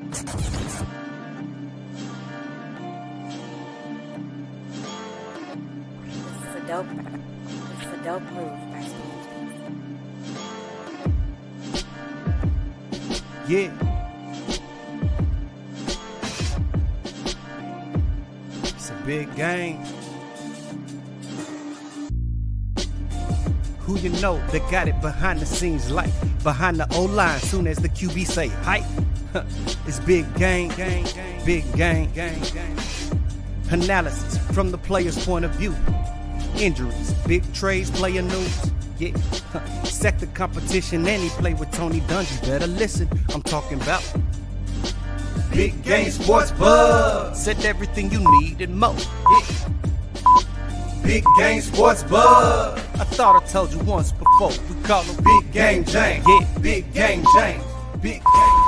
It's a dope move by Stefon. Yeah. It's a big game. Who you know that got it behind the scenes like behind the O-line soon as the QB say hype? It's big game, big game. Analysis from the player's point of view. Injuries, big trades, player news. Yeah, sector competition, and he play with Tony Dungy. Better listen, I'm talking about Big Game Sports Buzz. Said everything you need and more. Yeah. Big Game Sports Buzz. I thought I told you once before. We call him Big Game James. Yeah, Big Game James. Big Game.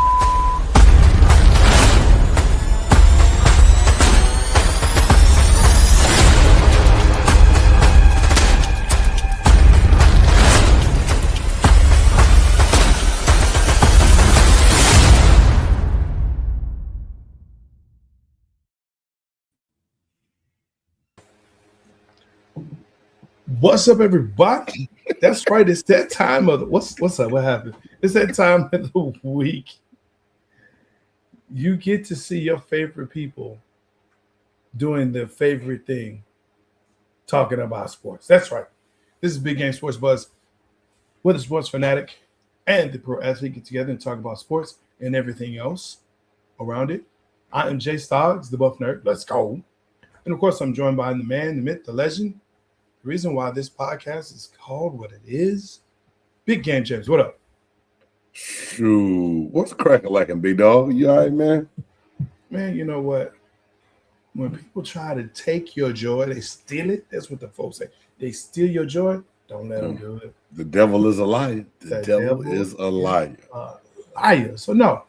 What's up, everybody? That's right. It's that time of the what's up? What happened? It's that time of the week. You get to see your favorite people doing their favorite thing, talking about sports. That's right. This is Big Game Sports Buzz, where the sports fanatic and the pro athlete get together and talk about sports and everything else around it. I am Jay Stoggs, the Buff Nerd. Let's go. And of course, I'm joined by the man, the myth, the legend. The reason why this podcast is called what it is, Big Game James. What up? Shoot, what's cracking like him, big dog? You all right, man? Man, you know what? When people try to take your joy, they steal it. That's what the folks say. They steal your joy. Don't let them do it. The devil is a liar. The devil is a liar. Liar. So no,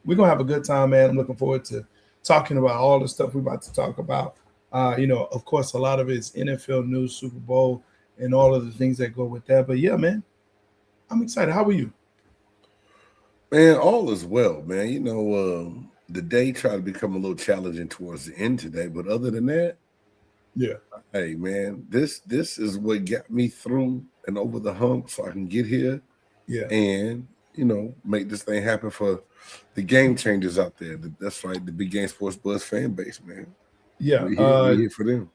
we're gonna have a good time, man. I'm looking forward to talking about all the stuff we're about to talk about. Of course, a lot of it's NFL news, Super Bowl, and all of the things that go with that. But yeah, man, I'm excited. How are you? Man, all is well, man. You know, the day tried to become a little challenging towards the end today, but other than that, yeah. Hey, man, this is what got me through and over the hump so I can get here. Yeah. And, make this thing happen for the game changers out there. That's right, the Big Game Sports Buzz fan base, man. Yeah, we're here for them.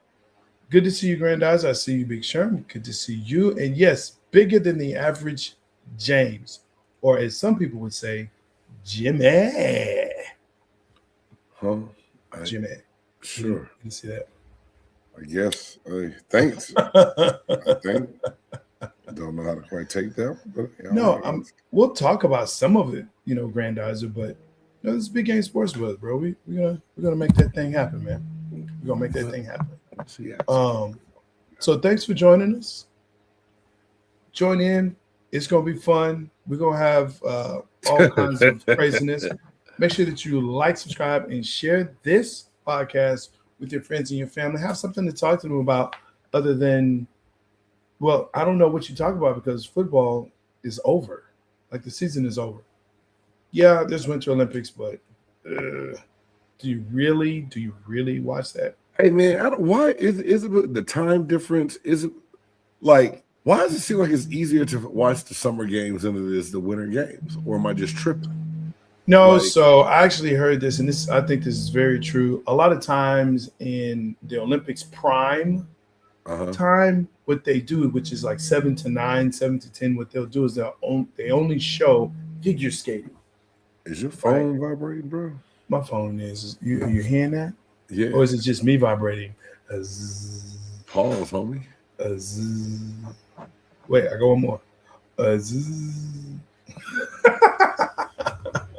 Good to see you, Grandize. I see you, Big Sherm. Good to see you. And yes, bigger than the average James, or as some people would say, Jimmy. Huh? Jimmy. Sure. You see that? I guess. Thanks. I think. I don't know how to quite take that. But no, we'll talk about some of it, Grandizer, but this is Big Game Sports Buzz, bro. We're gonna make that thing happen, man. We're gonna make that thing happen. So thanks for joining us. Join in. It's gonna be fun. We're gonna have all kinds of craziness. Make sure that you like, subscribe, and share this podcast with your friends and your family. Have something to talk to them about other than, well, I don't know what you talk about because football is over. Like the season is over. Yeah, there's Winter Olympics, but do you really watch that? Hey man, why is it the time difference? Is it like why does it seem like it's easier to watch the summer games than it is the winter games? Or am I just tripping? No, so I actually heard this, and I think this is very true. A lot of times in the Olympics prime time, what they do, which is like 7 to 9, 7 to 10, what they'll do is they only show figure skating. Is your phone vibrating, bro? My phone is. You hearing that? Yeah. Or is it just me vibrating? Pause, homie. Wait, I go one more.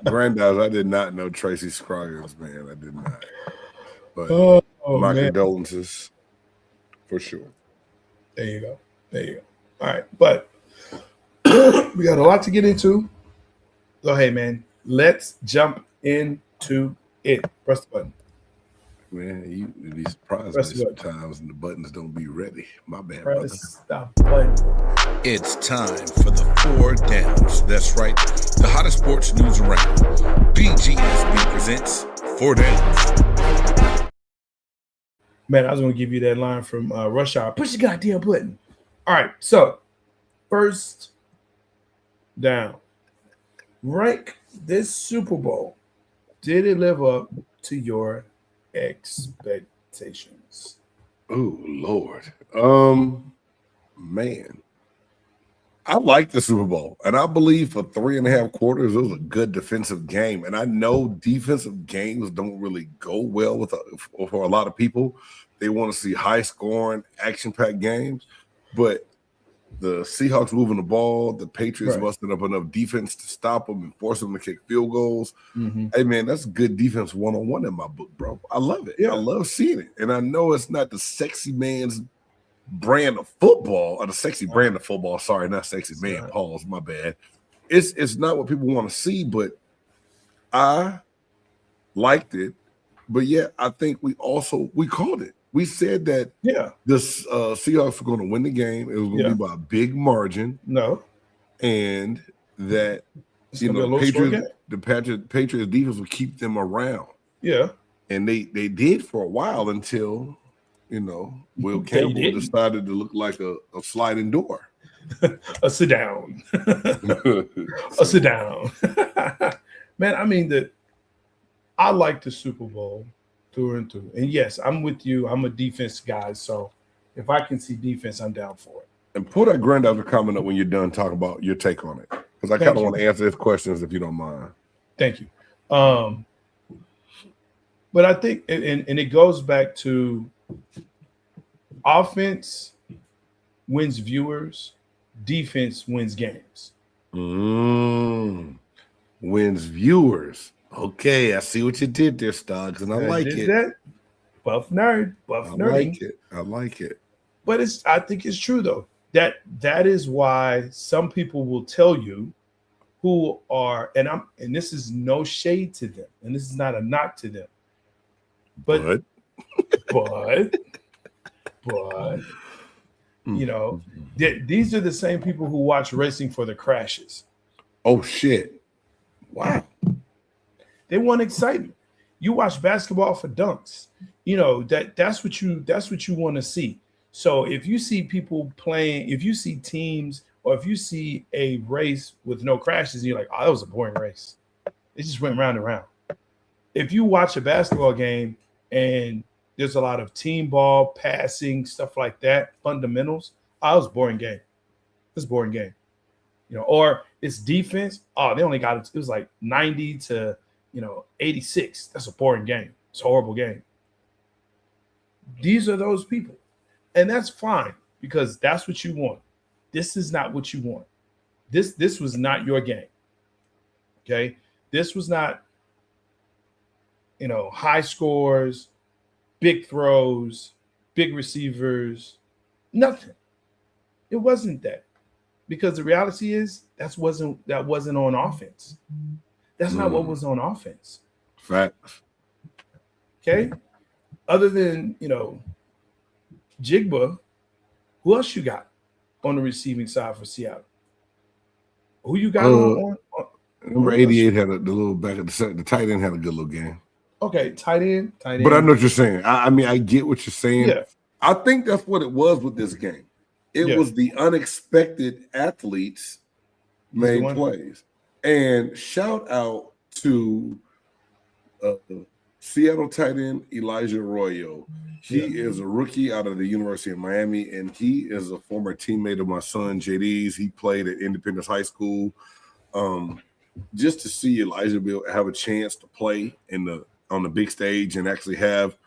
Granddad, I did not know Tracy Scroggins, man. I did not. But my condolences for sure. There you go. All right. But we got a lot to get into. So hey man, let's jump into it. Press the button. Man, you'd be surprised Press me the button. sometimes, and the buttons don't be ready. My bad, brother. Press the button. It's time for the 4 Downs. That's right, the hottest sports news around. BGSB presents 4 Downs. Man, I was going to give you that line from Rush Hour. Push the goddamn button. All right, so first down. Rank this Super Bowl. Did it live up to your expectations? Oh Lord, man, I like the Super Bowl, and I believe for 3.5 quarters it was a good defensive game. And I know defensive games don't really go well for a lot of people. They want to see high scoring, action packed games, but the Seahawks moving the ball, the Patriots busting up enough defense to stop them and force them to kick field goals. Hey, man, that's good defense one-on-one in my book, bro. I love it. Yeah. I love seeing it. And I know it's not the sexy man's brand of football, or the sexy brand of football. Sorry, not sexy man. Pause, my bad. It's not what people want to see, but I liked it. But yeah, I think we called it. We said that the Seahawks were going to win the game. It was going to be by a big margin. And that the Patriots defense would keep them around. Yeah. And they did for a while until, Will Campbell decided to look like a sliding door. A sit down. A sit down. Man, I mean, I like the Super Bowl through and through. And yes, I'm with you. I'm a defense guy. So if I can see defense, I'm down for it. And pull that granddaughter comment up when you're done talking about your take on it. Because I kind of want to answer his questions if you don't mind. Thank you. But I think, and it goes back to offense wins viewers, defense wins games. Wins viewers. Okay, I see what you did there, Stoggs, and I like it. That. Buff nerd. I like it. But I think it's true though. That is why some people will tell you who are, and this is no shade to them, and this is not a knock to them. But these are the same people who watch Racing for the Crashes. Oh shit. Wow. They want excitement. You watch basketball for dunks. That's what you want to see. So if you see people playing, if you see teams, or if you see a race with no crashes, you're like, oh, that was a boring race. It just went round and round. If you watch a basketball game and there's a lot of team ball, passing, stuff like that, fundamentals, it was a boring game. It's a boring game. Or it's defense. Oh, they only got it was like 90 to 86. That's a boring game. It's a horrible game. These are those people. And that's fine because that's what you want. This is not what you want. This was not your game. Okay? This was not, high scores, big throws, big receivers, nothing. It wasn't that. Because the reality is that wasn't on offense. That's not what was on offense. Facts. Okay? Other than, Jigba, who else you got on the receiving side for Seattle? Who you got on number 88 had the little back at the tight end had a good little game. Okay, tight end. But I know what you're saying. I mean, I get what you're saying. Yeah. I think that's what it was with this game. It was the unexpected athletes made plays. And shout out to Seattle tight end Elijah Arroyo. He is a rookie out of the University of Miami, and he is a former teammate of my son JD's. He played at Independence High School. Just to see Elijah have a chance to play on the big stage and actually have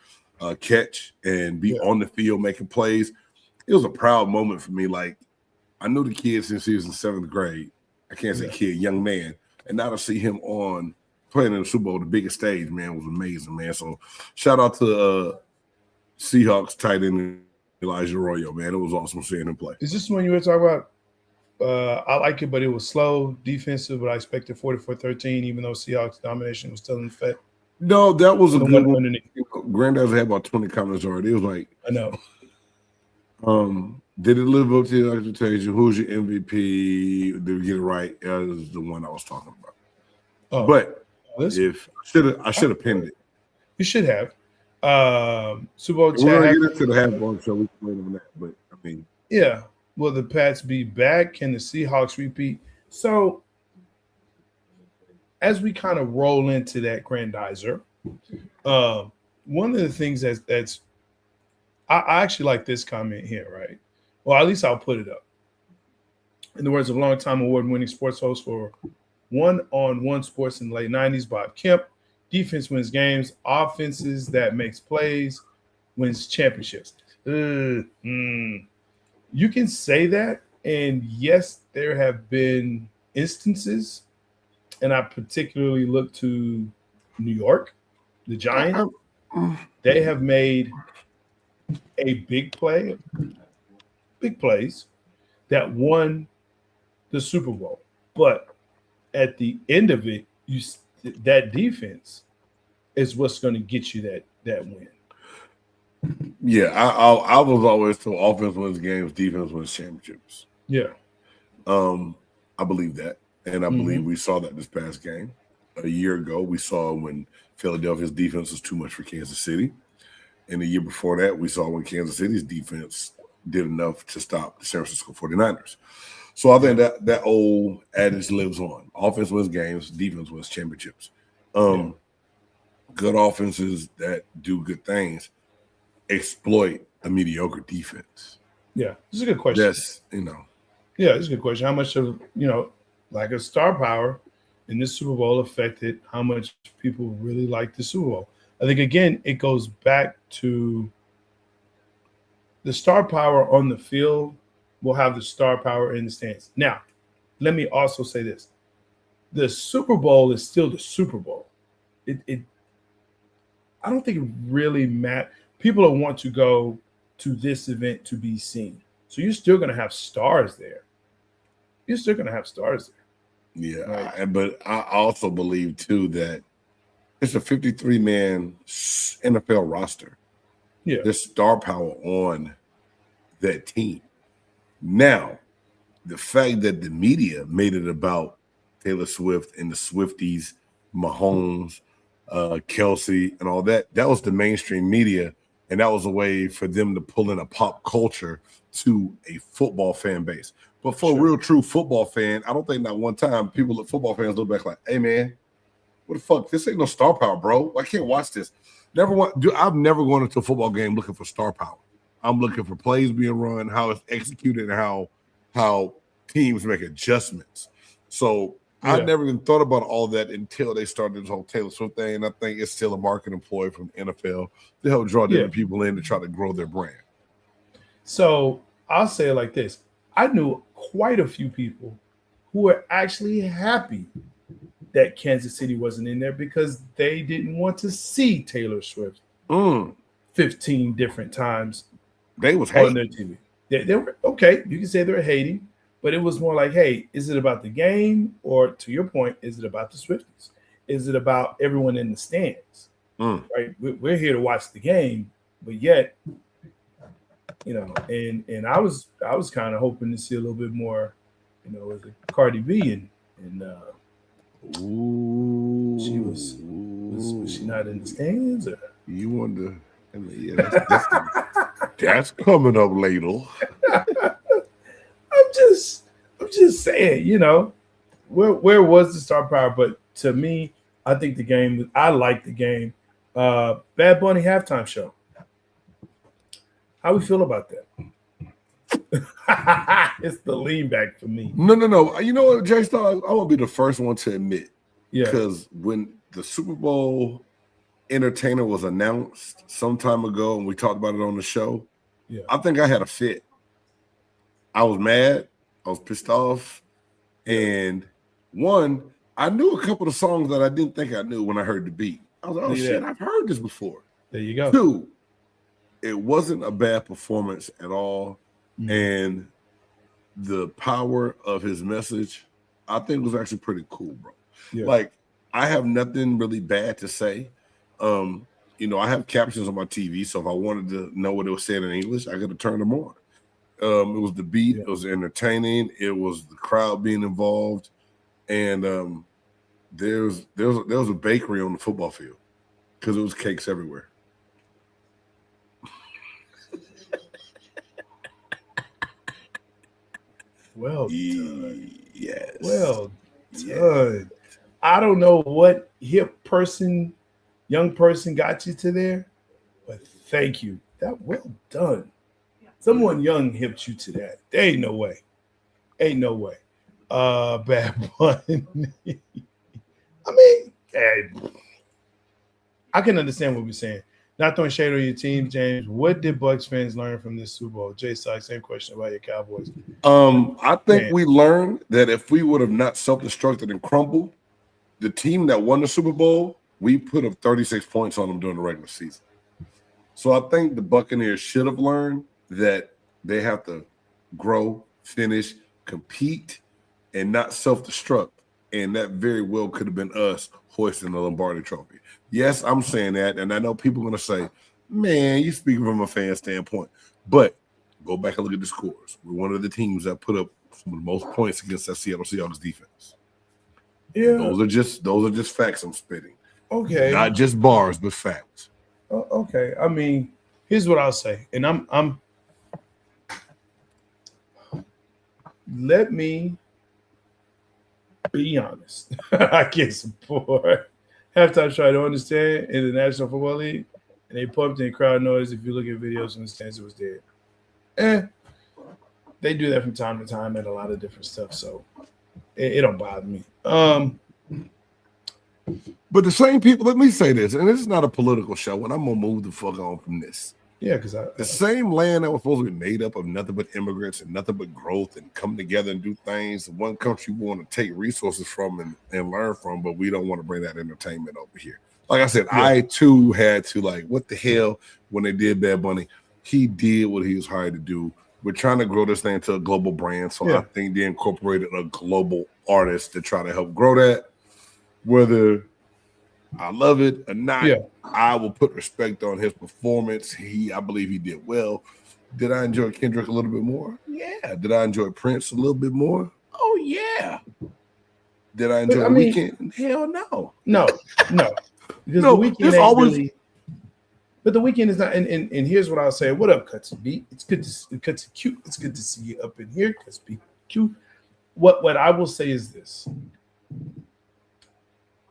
a catch and be on the field making plays, it was a proud moment for me. Like, I knew the kid since he was in 7th grade. I can't say kid, young man. And now to see him playing in the Super Bowl, the biggest stage, man, was amazing, man. So shout out to Seahawks tight end Elijah Arroyo, man. It was awesome seeing him play. Is this one you were talking about? I like it, but it was slow, defensive, but I expected 44-13, even though Seahawks domination was still in effect. No, that was a good one. Granddad's had about 20 comments already. It was like, I know. Did it live up to your expectation? Who's your MVP? Did we get it right? That is the one I was talking about. Oh, but this, if I should have pinned it. You should have. Super Bowl We're chat. gonna get into the halftime show. We can wait on that. But I mean, yeah. Will the Pats be back? Can the Seahawks repeat? So as we kind of roll into that grandizer, one of the things that's I actually like this comment here, right? Well, at least I'll put it up. In the words of longtime award-winning sports host for one-on-one sports in the late 90s, Bob Kemp, defense wins games, offenses that makes plays wins championships. You can say that, and yes, there have been instances, and I particularly look to New York, the Giants. They have made a big plays that won the Super Bowl. But at the end of it, that defense is what's going to get you that win. Yeah, I was always told offense wins games, defense wins championships. Yeah. I believe that. And I believe we saw that this past game. A year ago, we saw when Philadelphia's defense was too much for Kansas City. And the year before that, we saw when Kansas City's defense did enough to stop the San Francisco 49ers. So I think that old adage lives on. Offense wins games, defense wins championships. Good offenses that do good things exploit a mediocre defense. Yeah, this is a good question. Yeah, it's a good question. How much of, like a star power in this Super Bowl affected how much people really like the Super Bowl? I think, again, it goes back to the star power on the field will have the star power in the stands. Now, let me also say this. The Super Bowl is still the Super Bowl. I don't think it really matters. People will want to go to this event to be seen. So you're still going to have stars there. Yeah, Right. but I also believe, too, that it's a 53-man NFL roster. Yeah. There's star power on that team. Now, the fact that the media made it about Taylor Swift and the Swifties, Mahomes, Kelsey, and all that was the mainstream media, and that was a way for them to pull in a pop culture to a football fan base. But for a real true football fan, I don't think not one time football fans look back like, hey, man, what the fuck? This ain't no star power, bro. I can't watch this. I've never gone into a football game looking for star power. I'm looking for plays being run, how it's executed, and how teams make adjustments. So I never even thought about all that until they started this whole Taylor Swift thing. And I think it's still a marketing employee from the NFL to help draw different people in to try to grow their brand. So I'll say it like this. I knew quite a few people who were actually happy that Kansas City wasn't in there because they didn't want to see Taylor Swift 15 different times. They was on hating their TV. They were okay. You can say they were hating, but it was more like, hey, is it about the game, or to your point, is it about the Swifties? Is it about everyone in the stands? Right? We're here to watch the game, but yet, and I was kind of hoping to see a little bit more, with Cardi B and she was she not in the stands? Or? You wanted to? That's coming up later. I'm just saying, where was the star power? But to me, I think I like the game. Bad Bunny halftime show. How we feel about that? It's the lean back for me. No. You know what, Jay Star? I want to be the first one to admit. Yeah. Because when the Super Bowl entertainer was announced some time ago, and we talked about it on the show, I think I had a fit. I was mad. I was pissed off. And one, I knew a couple of songs that I didn't think I knew when I heard the beat. I was like, oh, shit, I've heard this before. There you go. Two, it wasn't a bad performance at all. And the power of his message, I think, was actually pretty cool, bro. Yeah. Like, I have nothing really bad to say. I have captions on my TV, so if I wanted to know what it was saying in English, I could have turned them on. It was the beat. Yeah. It was entertaining. It was the crowd being involved, and there was a bakery on the football field because it was cakes everywhere. Well done. Yes. Well done. I don't know what young person got you to there, but thank you. That well done. Someone young hipped you to that. There ain't no way. Ain't no way. Bad Bunny. I mean, hey, I can understand what we're saying. Not throwing shade on your team, James. What did Bucs fans learn from this Super Bowl? Jay Sox, same question about your Cowboys. I think we learned that if we would have not self-destructed and crumbled, the team that won the Super Bowl, we put up 36 points on them during the regular season. So I think the Buccaneers should have learned that they have to grow, finish, compete, and not self-destruct. And that very well could have been us hoisting the Lombardi Trophy. Yes, I'm saying that, and I know people are going to say, man, you speaking from a fan standpoint. But go back and look at the scores. We're one of the teams that put up some of the most points against that Seattle Seahawks defense. Yeah. Those are just facts I'm spitting. Okay. Not just bars, but facts. Okay. I mean, here's what I'll say. And I'm let me be honest. I can't support halftime show. I don't understand in the National Football League, and they pumped in crowd noise. If you look at videos from the stands, it was dead. They do that from time to time and a lot of different stuff, so it don't bother me. But the same people, let me say this, and this is not a political show, and I'm gonna move the fuck on from this. Yeah, because the same land that was supposed to be made up of nothing but immigrants and nothing but growth and come together and do things. The one country we want to take resources from and learn from, but we don't want to bring that entertainment over here. Like I said, I too had to what the hell when they did Bad Bunny. He did what he was hired to do. We're trying to grow this thing to a global brand. So I think they incorporated a global artist to try to help grow that. Whether I love it or not, I will put respect on his performance. I believe he did well. Did I enjoy Kendrick a little bit more? Yeah. Did I enjoy Prince a little bit more? Oh, yeah. Did I enjoy The Weeknd? Hell no. No. Because The Weeknd always really, but The Weeknd is not, and here's what I'll say. What up, Cutsy B? It's good to Cutsy Q. It's good to see you up in here, Cutsy Q. What I will say is this.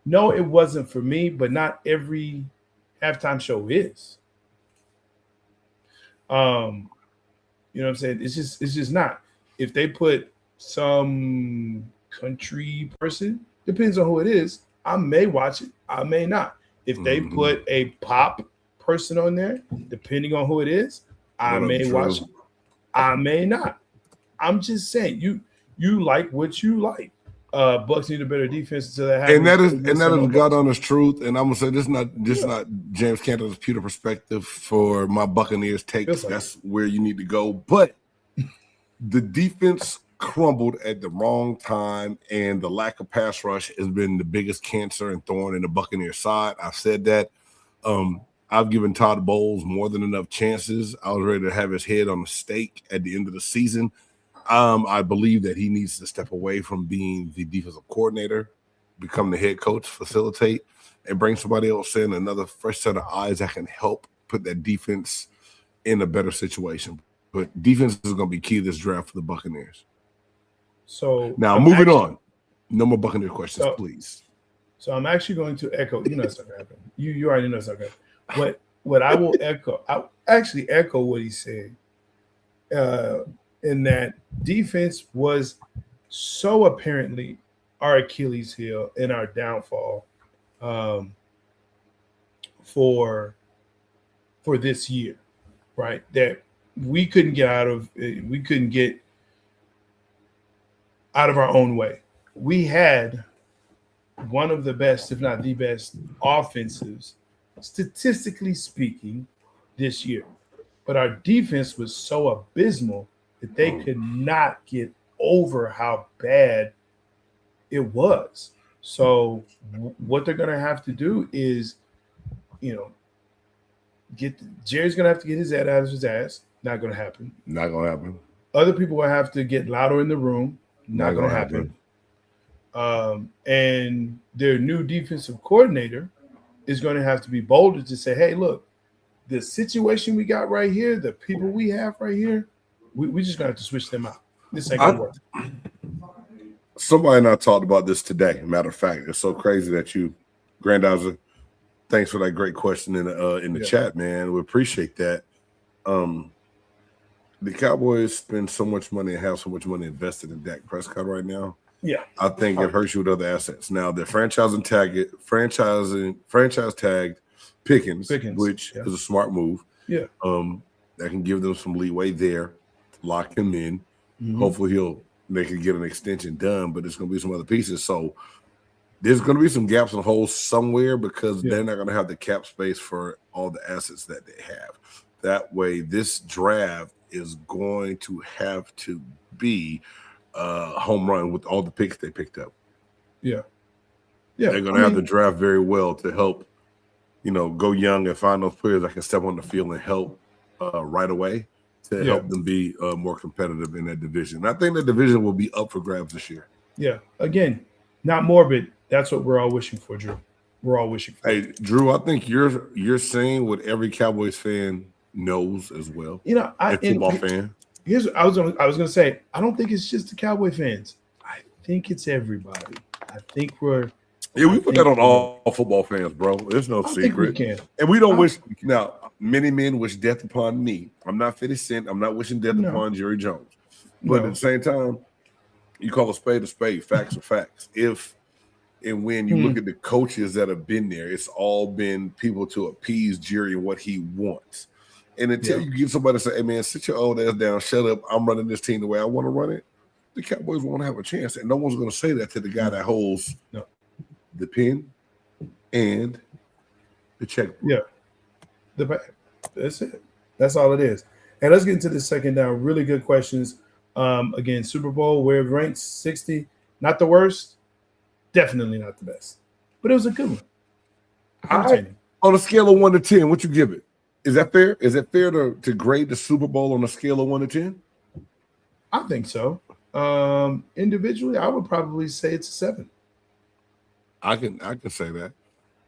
No, it wasn't for me, but not every halftime show is. You know what I'm saying? It's just not. If they put some country person, depends on who it is, I may watch it, I may not. If they put a pop person on there, depending on who it is, I may watch it, I may not. I'm just saying, you like what you like. Bucks need a better defense until that happens. And that is God honest truth. And I'm gonna say this is not James Cantor's pewter perspective for my Buccaneers takes. That's where you need to go. But the defense crumbled at the wrong time, and the lack of pass rush has been the biggest cancer and thorn in the Buccaneers side. I've said that. I've given Todd Bowles more than enough chances. I was ready to have his head on a stake at the end of the season. I believe that he needs to step away from being the defensive coordinator, become the head coach, facilitate, and bring somebody else in, another fresh set of eyes that can help put that defense in a better situation. But defense is going to be key to this draft for the Buccaneers. So now moving on. No more Buccaneer questions, please. So I'm actually going to echo. You know it's not going to happen. You already know it's not going to happen. What I will echo, I'll actually echo what he said. In that defense was so apparently our Achilles heel and our downfall for this year, right? That we couldn't get out of our own way. We had one of the best, if not the best, offensives, statistically speaking, this year. But our defense was so abysmal that they could not get over how bad it was. So what they're going to have to do is, Jerry's going to have to get his head out of his ass. Not going to happen. Not gonna happen. Other people will have to get louder in the room. Not going to happen. And their new defensive coordinator is going to have to be bolder to say, hey, look, the situation we got right here, the people we have right here, we just going to have to switch them out. This ain't going to work. Somebody and I talked about this today. Matter of fact, it's so crazy that you, Grandizer, thanks for that great question in the chat, man. We appreciate that. The Cowboys spend so much money and have so much money invested in Dak Prescott right now. Yeah, I think it hurts you with other assets. Now they're franchise tagged Pickens, which is a smart move. Yeah, that can give them some leeway there, lock him in. Mm-hmm. Hopefully they can get an extension done, but there's going to be some other pieces. So there's going to be some gaps and holes somewhere because they're not going to have the cap space for all the assets that they have. That way, this draft is going to have to be home run with all the picks they picked up. Yeah. They're going to have to draft very well to help, go young and find those players that can step on the field and help right away to help them be more competitive in that division. And I think the division will be up for grabs this year. Yeah. Again, not morbid. That's what we're all wishing for, Drew. We're all wishing for. Hey, Drew, I think you're saying what every Cowboys fan knows as well. Football fan. Here's what I was gonna say. I don't think it's just the Cowboy fans. I think it's everybody. I think we put that on all football fans, bro. There's no secret. And we don't wish now. Many men wish death upon me. I'm not 50 Cent. I'm not wishing death upon Jerry Jones. But at the same time, you call a spade. Facts are facts. If and when you look at the coaches that have been there, it's all been people to appease Jerry and what he wants. And until you get somebody to say, hey, man, sit your old ass down, shut up, I'm running this team the way I want to run it, the Cowboys won't have a chance. And no one's going to say that to the guy that holds the pen and the checkbook. Yeah. That's it. That's all it is. And let's get into the second down. Really good questions. Again, Super Bowl, where it ranks 60. Not the worst. Definitely not the best. But it was a good one. On a scale of 1 to 10, what you give it? Is that fair? Is it fair to grade the Super Bowl on a scale of 1 to 10? I think so. Individually, I would probably say it's a 7. I can say that.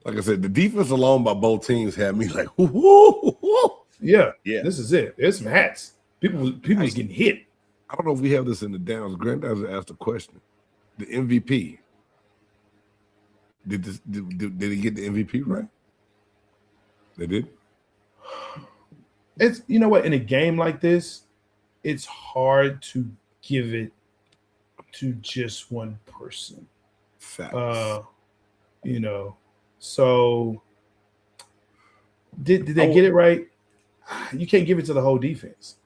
Like I said, the defense alone by both teams had me like, whoo. Yeah. This is it. There's some hats. People is getting hit. I don't know if we have this in the downs. Granddad's asked a question. The MVP. Did he get the MVP right? They did. It's in a game like this, it's hard to give it to just one person. Facts. So did they get it right? You can't give it to the whole defense.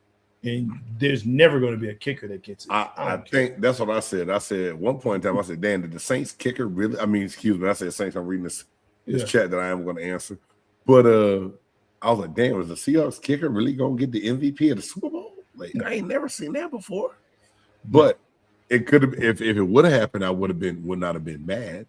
And there's never going to be a kicker that gets it. I think that's what I said. I said at one point in time, I said, Dan, did the Saints kicker really? I mean, excuse me. I said Saints, I'm reading this chat that I am going to answer. But I was like, damn, is the Seahawks kicker really going to get the MVP of the Super Bowl? Like, I ain't never seen that before. But it could have, if it would have happened, I would not have been mad.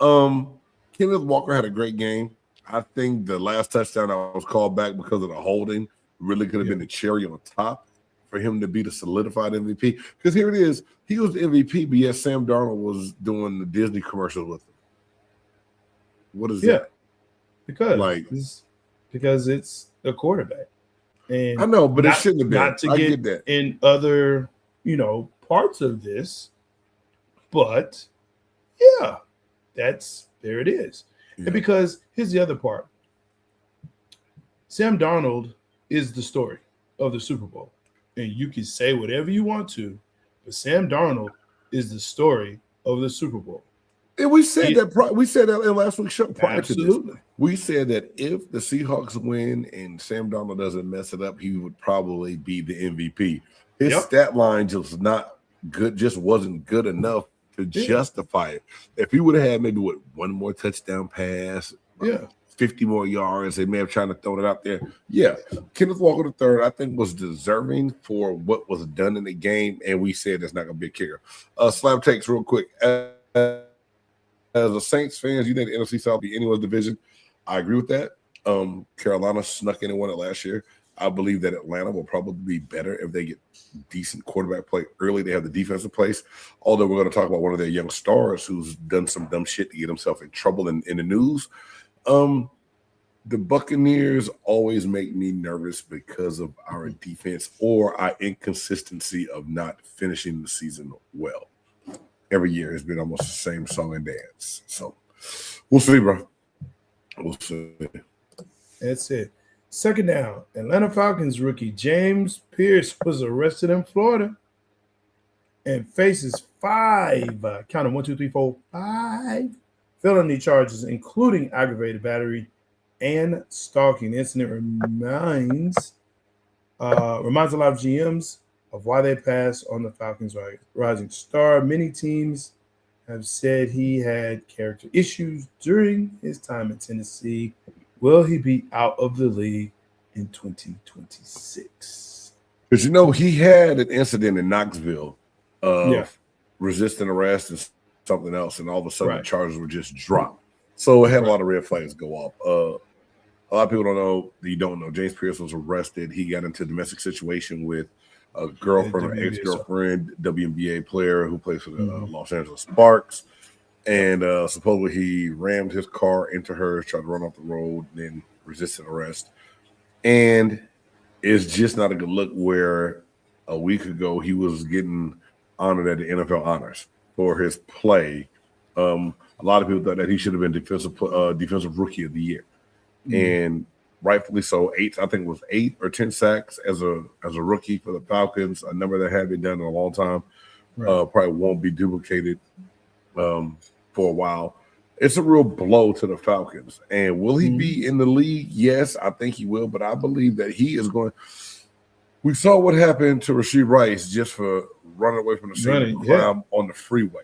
Kenneth Walker had a great game. I think the last touchdown I was called back because of the holding really could have been the cherry on top for him to be the solidified MVP. Because here it is, he was the MVP, but yet Sam Darnold was doing the Disney commercials with him. What is that? Because it's a quarterback. And I know, but it shouldn't have been. Not to get that in other, parts of this, but there it is. Yeah. And because here's the other part. Sam Darnold is the story of the Super Bowl. And you can say whatever you want to, but Sam Darnold is the story of the Super Bowl. And we said that in last week's show prior absolutely. To this. We said that if the Seahawks win and Sam Darnold doesn't mess it up, he would probably be the MVP. His stat line just not good, just wasn't good enough to justify it. If he would have had maybe one more touchdown pass, 50 more yards, they may have tried to throw it out there. Yeah, Kenneth Walker III, I think, was deserving for what was done in the game, and we said there's not going to be a kicker. Slab takes real quick. As a Saints fan, you think the NFC South be anyone's division? I agree with that. Carolina snuck in and won it last year. I believe that Atlanta will probably be better if they get decent quarterback play early. They have the defensive place. Although we're going to talk about one of their young stars who's done some dumb shit to get himself in trouble in the news. The Buccaneers always make me nervous because of our defense or our inconsistency of not finishing the season well. Every year has been almost the same song and dance. So we'll see, bro. We'll see. That's it. Second down, Atlanta Falcons rookie James Pierce was arrested in Florida and faces 5 felony charges, including aggravated battery and stalking. The incident reminds a lot of GMs of why they passed on the Falcons' rising star. Many teams have said he had character issues during his time in Tennessee. Will he be out of the league in 2026? Because, he had an incident in Knoxville of resisting arrest and something else, and all of a sudden the charges were just dropped. So it had a lot of red flags go off. A lot of people don't know. James Pierce was arrested. He got into a domestic situation with a girlfriend or ex-girlfriend, WNBA player who plays for the Los Angeles Sparks. And supposedly he rammed his car into her, tried to run off the road, then resisted arrest. And it's just not a good look where a week ago he was getting honored at the NFL honors for his play. A lot of people thought that he should have been defensive rookie of the year. And rightfully so. I think it was 8 or 10 sacks as a rookie for the Falcons, a number that had been done in a long time. Probably won't be duplicated for a while. It's a real blow to the Falcons. And will he be in the league? Yes, I think he will, but I believe that he is going. We saw what happened to Rashee Rice just for running away from the scene crime on the freeway.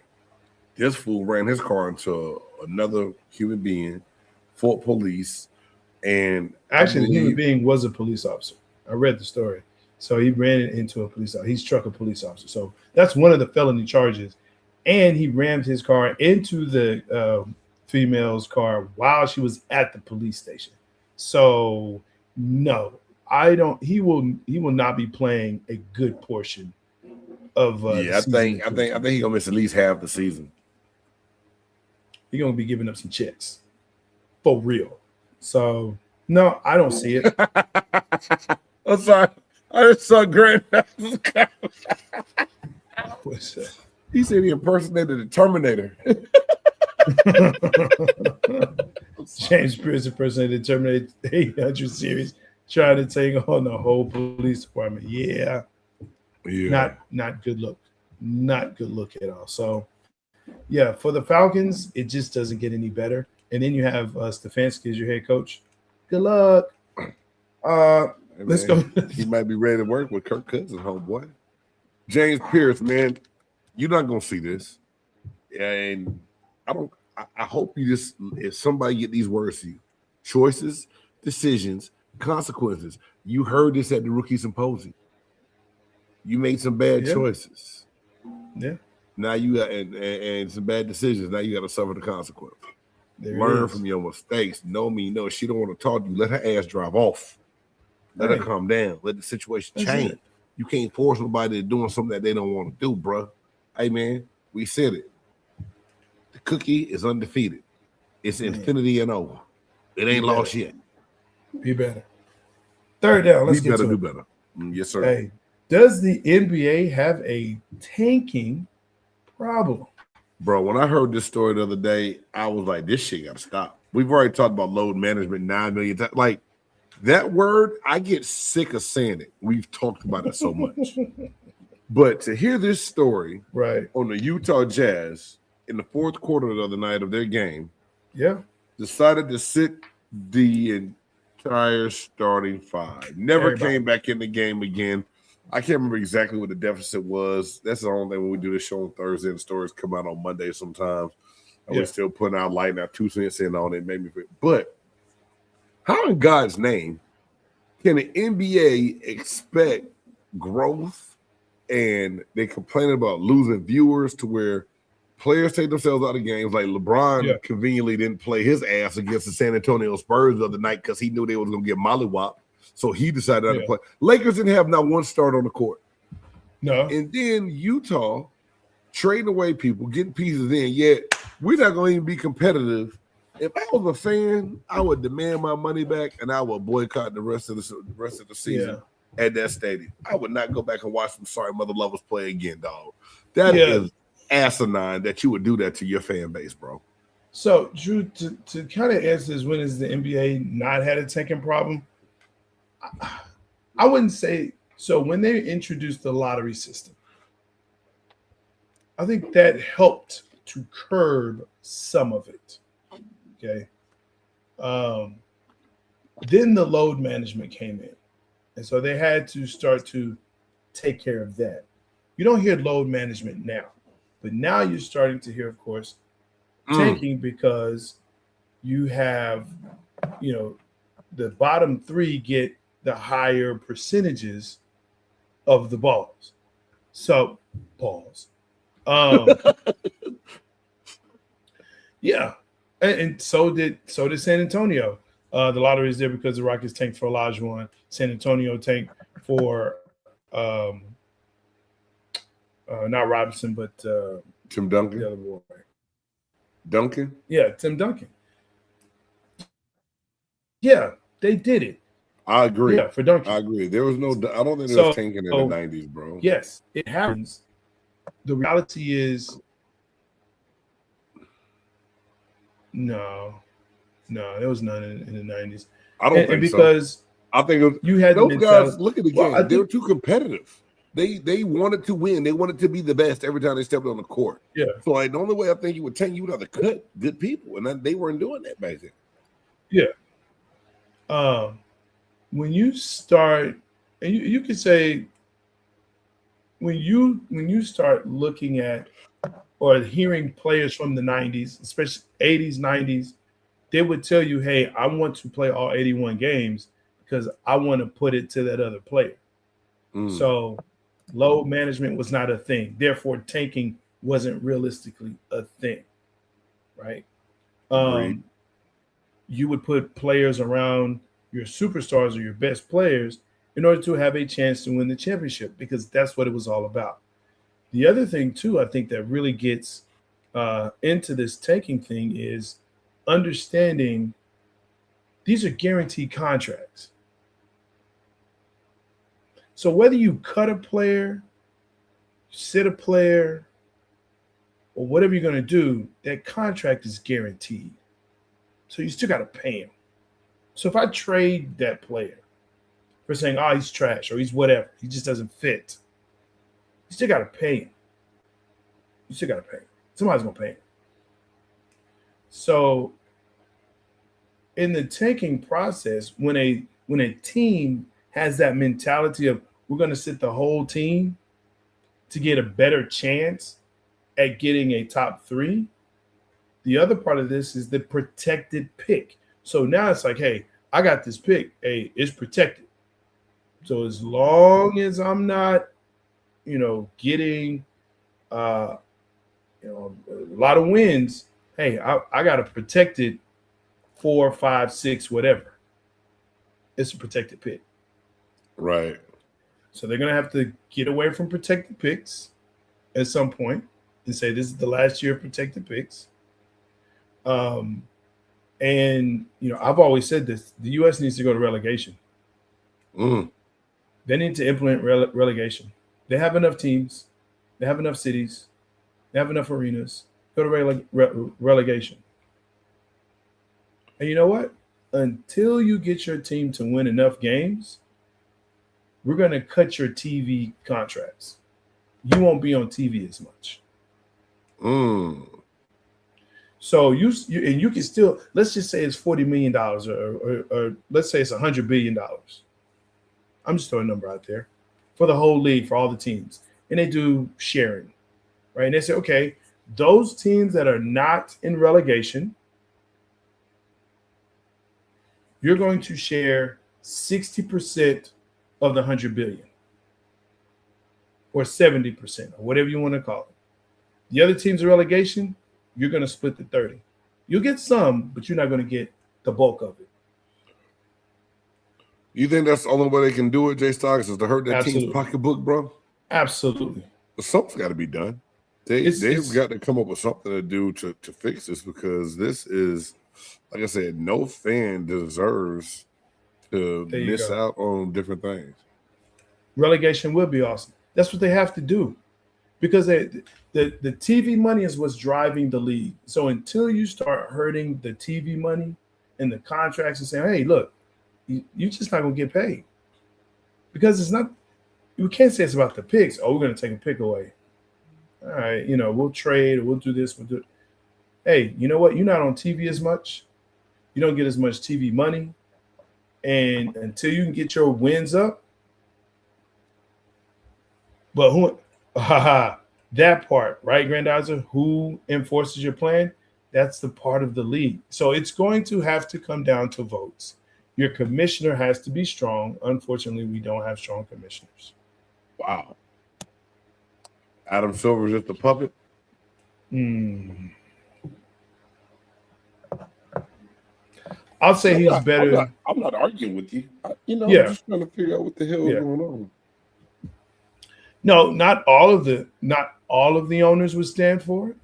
This fool ran his car into another human being, fought police. And actually, the human being was a police officer. I read the story. So he ran into a police officer. He struck a police officer. So that's one of the felony charges. And he rammed his car into the female's car while she was at the police station. So no, I don't. He will not be playing a good portion of. I think he's gonna miss at least half the season. He's gonna be giving up some checks, for real. So no, I don't see it. I'm sorry. I just saw Grant. What's that? He said he impersonated the Terminator. James Pierce impersonated the Terminator 800 series, trying to take on the whole police department. Yeah. Not good look. Not good look at all. So, yeah, for the Falcons, it just doesn't get any better. And then you have Stefanski as your head coach. Good luck. Let's go. He might be ready to work with Kirk Cousins, homeboy. James Pierce, man, you're not gonna see this. And I hope you just, if somebody get these words to you, choices, decisions, consequences. You heard this at the rookie symposium. You made some bad choices. Yeah. Now you got and some bad decisions. Now you got to suffer the consequence. Learn from your mistakes. Know me. No, she don't want to talk to you. Let her ass drive off. Let her calm down. Let the situation change. You can't force nobody to doing something that they don't want to do, bro. Hey, man, we said it. The cookie is undefeated. It's infinity and over. It ain't lost yet. Be better. Third down. Let's get to do better. Yes, sir. Hey, does the NBA have a tanking problem? Bro, when I heard this story the other day, I was like, this shit got to stop. We've already talked about load management 9 million times. Like, that word, I get sick of saying it. We've talked about it so much. But to hear this story on the Utah Jazz in the fourth quarter the other night of their game, decided to sit the entire starting five. Never came back in the game again. I can't remember exactly what the deficit was. That's the only thing when we do this show on Thursday and the stories come out on Monday sometimes. And we're still putting out light now, 2 cents in on it, made me feel. But how in God's name can the NBA expect growth and they complain about losing viewers to where Players take themselves out of games. Like LeBron conveniently didn't play his ass against the San Antonio Spurs the other night because he knew they was going to get mollywopped. So he decided not to play. Lakers didn't have not one start on the court. No. And then Utah trading away people, getting pieces in. Yet we're not going to even be competitive. If I was a fan, I would demand my money back and I would boycott the rest of the season at that stadium. I would not go back and watch some sorry mother lovers play again, dog. That is asinine that you would do that to your fan base, bro. So, Drew, to kind of answer this, when has the NBA not had a tanking problem? I wouldn't say so. When they introduced the lottery system, I think that helped to curb some of it. Okay. Then the load management came in. And so they had to start to take care of that. You don't hear load management now, but now you're starting to hear, of course, tanking because you have, the bottom three get the higher percentages of the balls. So, balls. Yeah. And so did San Antonio. The lottery is there because the Rockets tanked for Olajuwon. San Antonio tanked for not Robinson, but Tim Duncan. The other boy. Duncan? Yeah, Tim Duncan. Yeah, they did it. I agree. Yeah, for Duncan. I agree. There was no. I don't think there was tanking in the 90s, bro. Yes, it happens. The reality is, no, there was none in the 90s. I don't think because so. I think you had those guys. Look at the game. Well, they were too competitive. They wanted to win. They wanted to be the best every time they stepped on the court. Yeah. So like the only way I think you would tank, you would have to cut good people, and they weren't doing that back then. Yeah. When you start, and you could say, when you start looking at or hearing players from the 90s, especially 80s, 90s, they would tell you, hey, I want to play all 81 games because I want to put it to that other player. So load management was not a thing. Therefore, tanking wasn't realistically a thing, right? You would put players around your superstars or your best players in order to have a chance to win the championship because that's what it was all about. The other thing, too, I think that really gets into this tanking thing is understanding these are guaranteed contracts. So whether you cut a player, sit a player, or whatever you're going to do, that contract is guaranteed. So you still got to pay him. So if I trade that player for saying, oh, he's trash or he's whatever, he just doesn't fit, you still got to pay him. You still got to pay him. Somebody's going to pay him. So in the tanking process, when a team has that mentality of we're going to sit the whole team to get a better chance at getting a top three, the other part of this is the protected pick. So now it's like, hey, I got this pick. Hey, it's protected. So as long as I'm not, getting, a lot of wins, hey, I got a protected 4, 5, 6, whatever. It's a protected pick. Right. So they're going to have to get away from protected picks at some point and say this is the last year of protected picks. And, I've always said this, the U.S. needs to go to relegation. They need to implement relegation. They have enough teams. They have enough cities. They have enough arenas. Go to relegation. And you know what? Until you get your team to win enough games, we're going to cut your TV contracts. You won't be on TV as much. So you can still, let's just say it's $40 million or let's say it's $100 billion. I'm just throwing a number out there for the whole league, for all the teams. And they do sharing, right? And they say, okay, those teams that are not in relegation, you're going to share 60% of the $100 billion or 70% or whatever you want to call it. The other teams in relegation, you're going to split the 30. You'll get some, but you're not going to get the bulk of it. You think that's the only way they can do it, Jay Stocks, is to hurt that team's pocketbook, bro? Absolutely. But something's got to be done. They've got to come up with something to do to fix this, because this is, like I said, no fan deserves to miss out on different things. Relegation will be awesome. That's what they have to do, because the TV money is what's driving the league. So until you start hurting the TV money and the contracts and saying, hey, look, you're just not going to get paid, because it's not. We can't say it's about the picks. Oh, we're going to take a pick away. All right, we'll trade or we'll do this. We'll do it. Hey, you know what? You're not on TV as much. You don't get as much TV money. And until you can get your wins up. But that part, right, Grandizer? Who enforces your plan? That's the part of the league. So it's going to have to come down to votes. Your commissioner has to be strong. Unfortunately, we don't have strong commissioners. Wow. Adam Silver's just a puppet? I'll say he's better. I'm not arguing with you. I'm just trying to figure out what the hell is going on. No, not all of the owners would stand for it,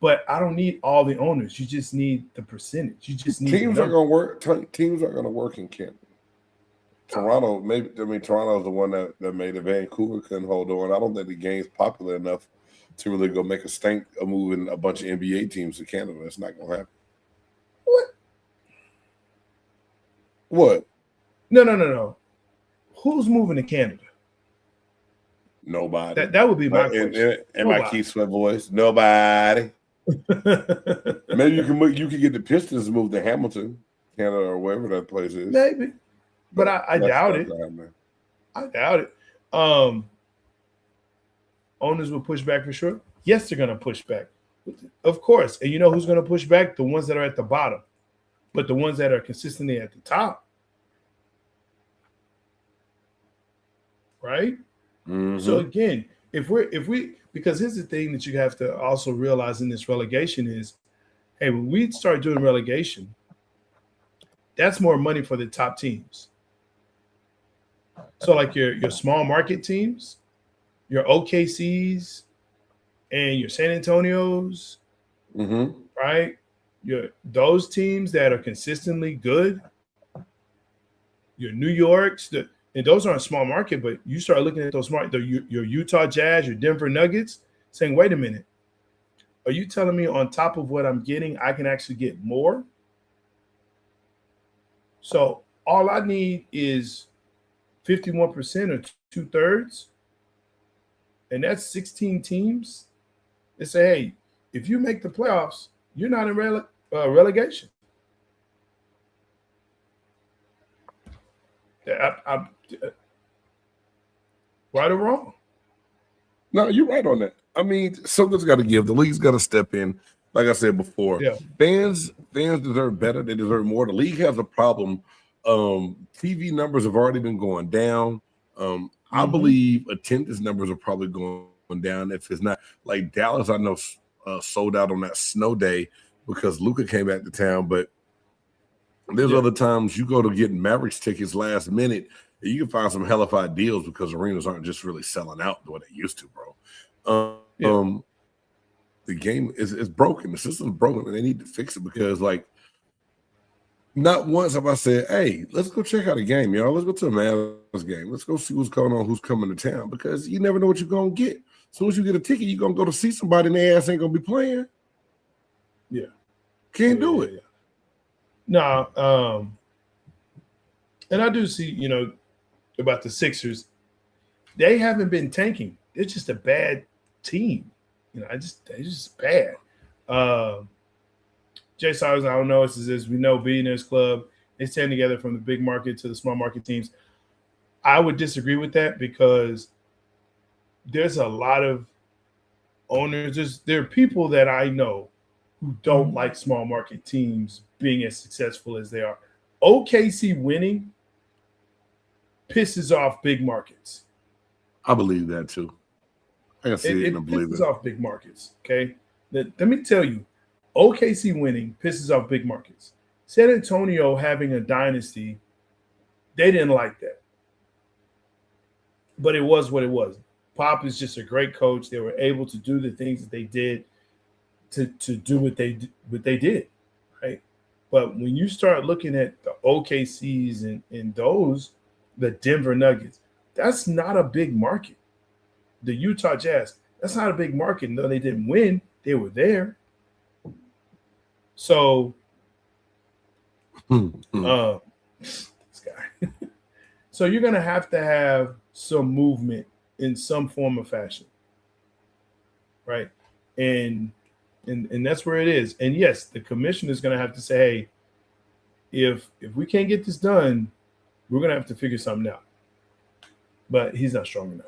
but I don't need all the owners. You just need the percentage. You just need teams are going to work. Teams are going to work in Canada. Toronto, maybe. I mean, Toronto's the one that made it. Vancouver couldn't hold on. I don't think the game's popular enough to really go make a move in a bunch of NBA teams to Canada. That's not going to happen. What? No. Who's moving to Canada? Nobody. That would be my question. And my Keith Sweat voice. Nobody. Maybe you can get the Pistons to move to Hamilton, Canada, or wherever that place is. Maybe. But I doubt it. I doubt it. Owners will push back for sure. Yes, they're going to push back. Of course. And you know who's going to push back? The ones that are at the bottom. But the ones that are consistently at the top. Right? Mm-hmm. So again, if we because here's the thing that you have to also realize in this relegation is, hey, when we start doing relegation, that's more money for the top teams. So like your small market teams, your OKCs and your San Antonios, right? Those teams that are consistently good, your New Yorks, and those aren't small market, but you start looking at those your Utah Jazz, your Denver Nuggets, saying, wait a minute, are you telling me on top of what I'm getting, I can actually get more? So all I need is 51% or 2/3, and that's 16 teams. They say, hey, if you make the playoffs, you're not in relegation. I'm right or wrong? No, you're right on that. I mean, something's got to give. The league's got to step in. Like I said before, fans deserve better. They deserve more. The league has a problem. TV numbers have already been going down. I believe attendance numbers are probably going down. If it's not like Dallas, I know sold out on that snow day because Luka came back to town. But there's other times you go to get Mavericks tickets last minute, and you can find some hellified deals because arenas aren't just really selling out the way they used to, bro. The game is broken. The system's broken, and they need to fix it because, like, not once have I said, hey, let's go check out a game, y'all. Let's go to a Mavs game. Let's go see what's going on, who's coming to town, because you never know what you're going to get. As soon as you get a ticket, you're going to go to see somebody and their ass ain't going to be playing. Yeah. Can't do it. No. And I do see, about the Sixers. They haven't been tanking. They're just a bad team. They're just bad. Jay Sires, I don't know. It's as we know, Billionaires Club, they stand together from the big market to the small market teams. I would disagree with that because there's a lot of owners. There are people that I know who don't like small market teams being as successful as they are. OKC winning pisses off big markets. I believe that too. I can see it and believe pisses it. off big markets. Okay, let me tell you, OKC winning pisses off big markets. San Antonio having a dynasty, they didn't like that, but it was what it was. Pop is just a great coach. They were able to do the things that they did to do what they did, right? But when you start looking at the OKCs and those, the Denver Nuggets, that's not a big market. The Utah Jazz, that's not a big market. No, they didn't win. They were there. So, this guy. So you're going to have some movement in some form or fashion, right? And that's where it is. And yes, the commissioner is going to have to say, hey, if we can't get this done, we're going to have to figure something out. But he's not strong enough.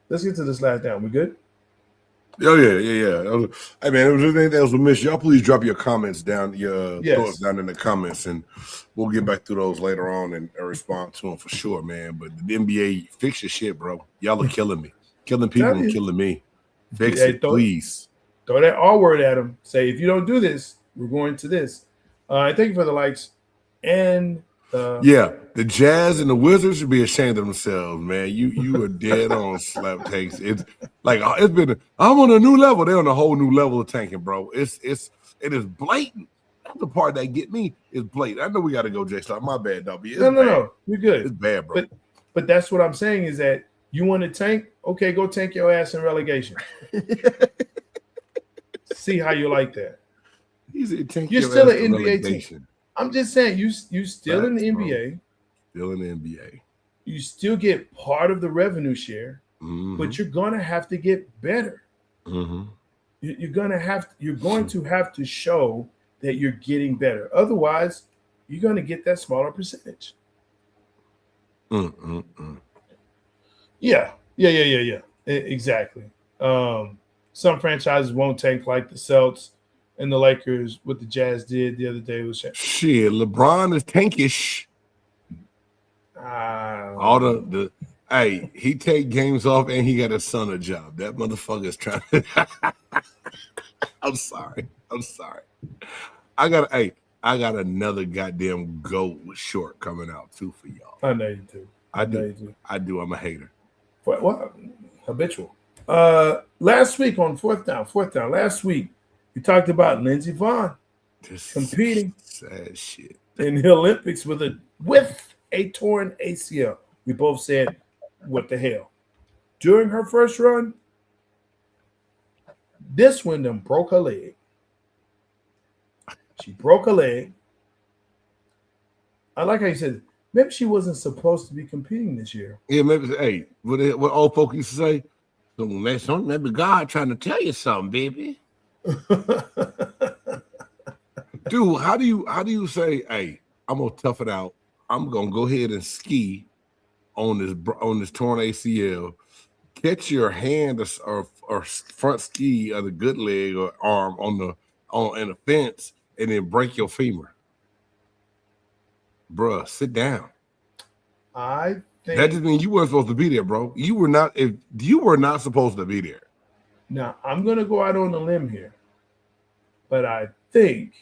Let's get to this last down. We good? Oh yeah. Hey man, if there's anything else we missed, y'all please drop your comments down, thoughts down in the comments, and we'll get back to those later on and respond to them for sure, man. But the NBA, fix your shit, bro. Y'all are killing me, killing people and killing me. Fix it, please. Throw that R word at them. Say, if you don't do this, we're going to this. Thank you for the likes. And the Jazz and the Wizards should be ashamed of themselves, man. You are dead on slap takes. It's like I'm on a new level. They're on a whole new level of tanking, bro. It is blatant. That's the part that get me is blatant. I know we got to go, Jay. My bad, W. No, you're good. It's bad, bro. But that's what I'm saying is that you want to tank? Okay, go tank your ass in relegation. See how you like that. You're still an NBA team. I'm just saying, you still in the NBA. Still in the NBA. You still get part of the revenue share, but you're going to have to get better. Mm-hmm. You're going to have to show that you're getting better. Otherwise, you're going to get that smaller percentage. Yeah. Exactly. Some franchises won't tank like the Celtics and the Lakers. What the Jazz did the other day was shit. LeBron is tankish. He take games off and he got a son a job. That motherfucker is trying to. I'm sorry. I got another goddamn GOAT short coming out too for y'all. I know you do. I do. I'm a hater. What? Habitual. Last week on fourth down. Last week we talked about Lindsey Vonn competing sad shit in the Olympics with a torn ACL. We both said, "What the hell?" During her first run, this one then broke her leg. She broke her leg. I like how you said maybe she wasn't supposed to be competing this year. Yeah, maybe. Hey, what old folk used to say? Maybe God trying to tell you something, baby. Dude, how do you say, hey, I'm gonna tough it out. I'm gonna go ahead and ski on this torn ACL. Catch your hand or front ski of the good leg or arm in the fence, and then break your femur. Bruh, sit down. I think that just means you weren't supposed to be there, bro. You were not supposed to be there. Now I'm gonna go out on a limb here, but I think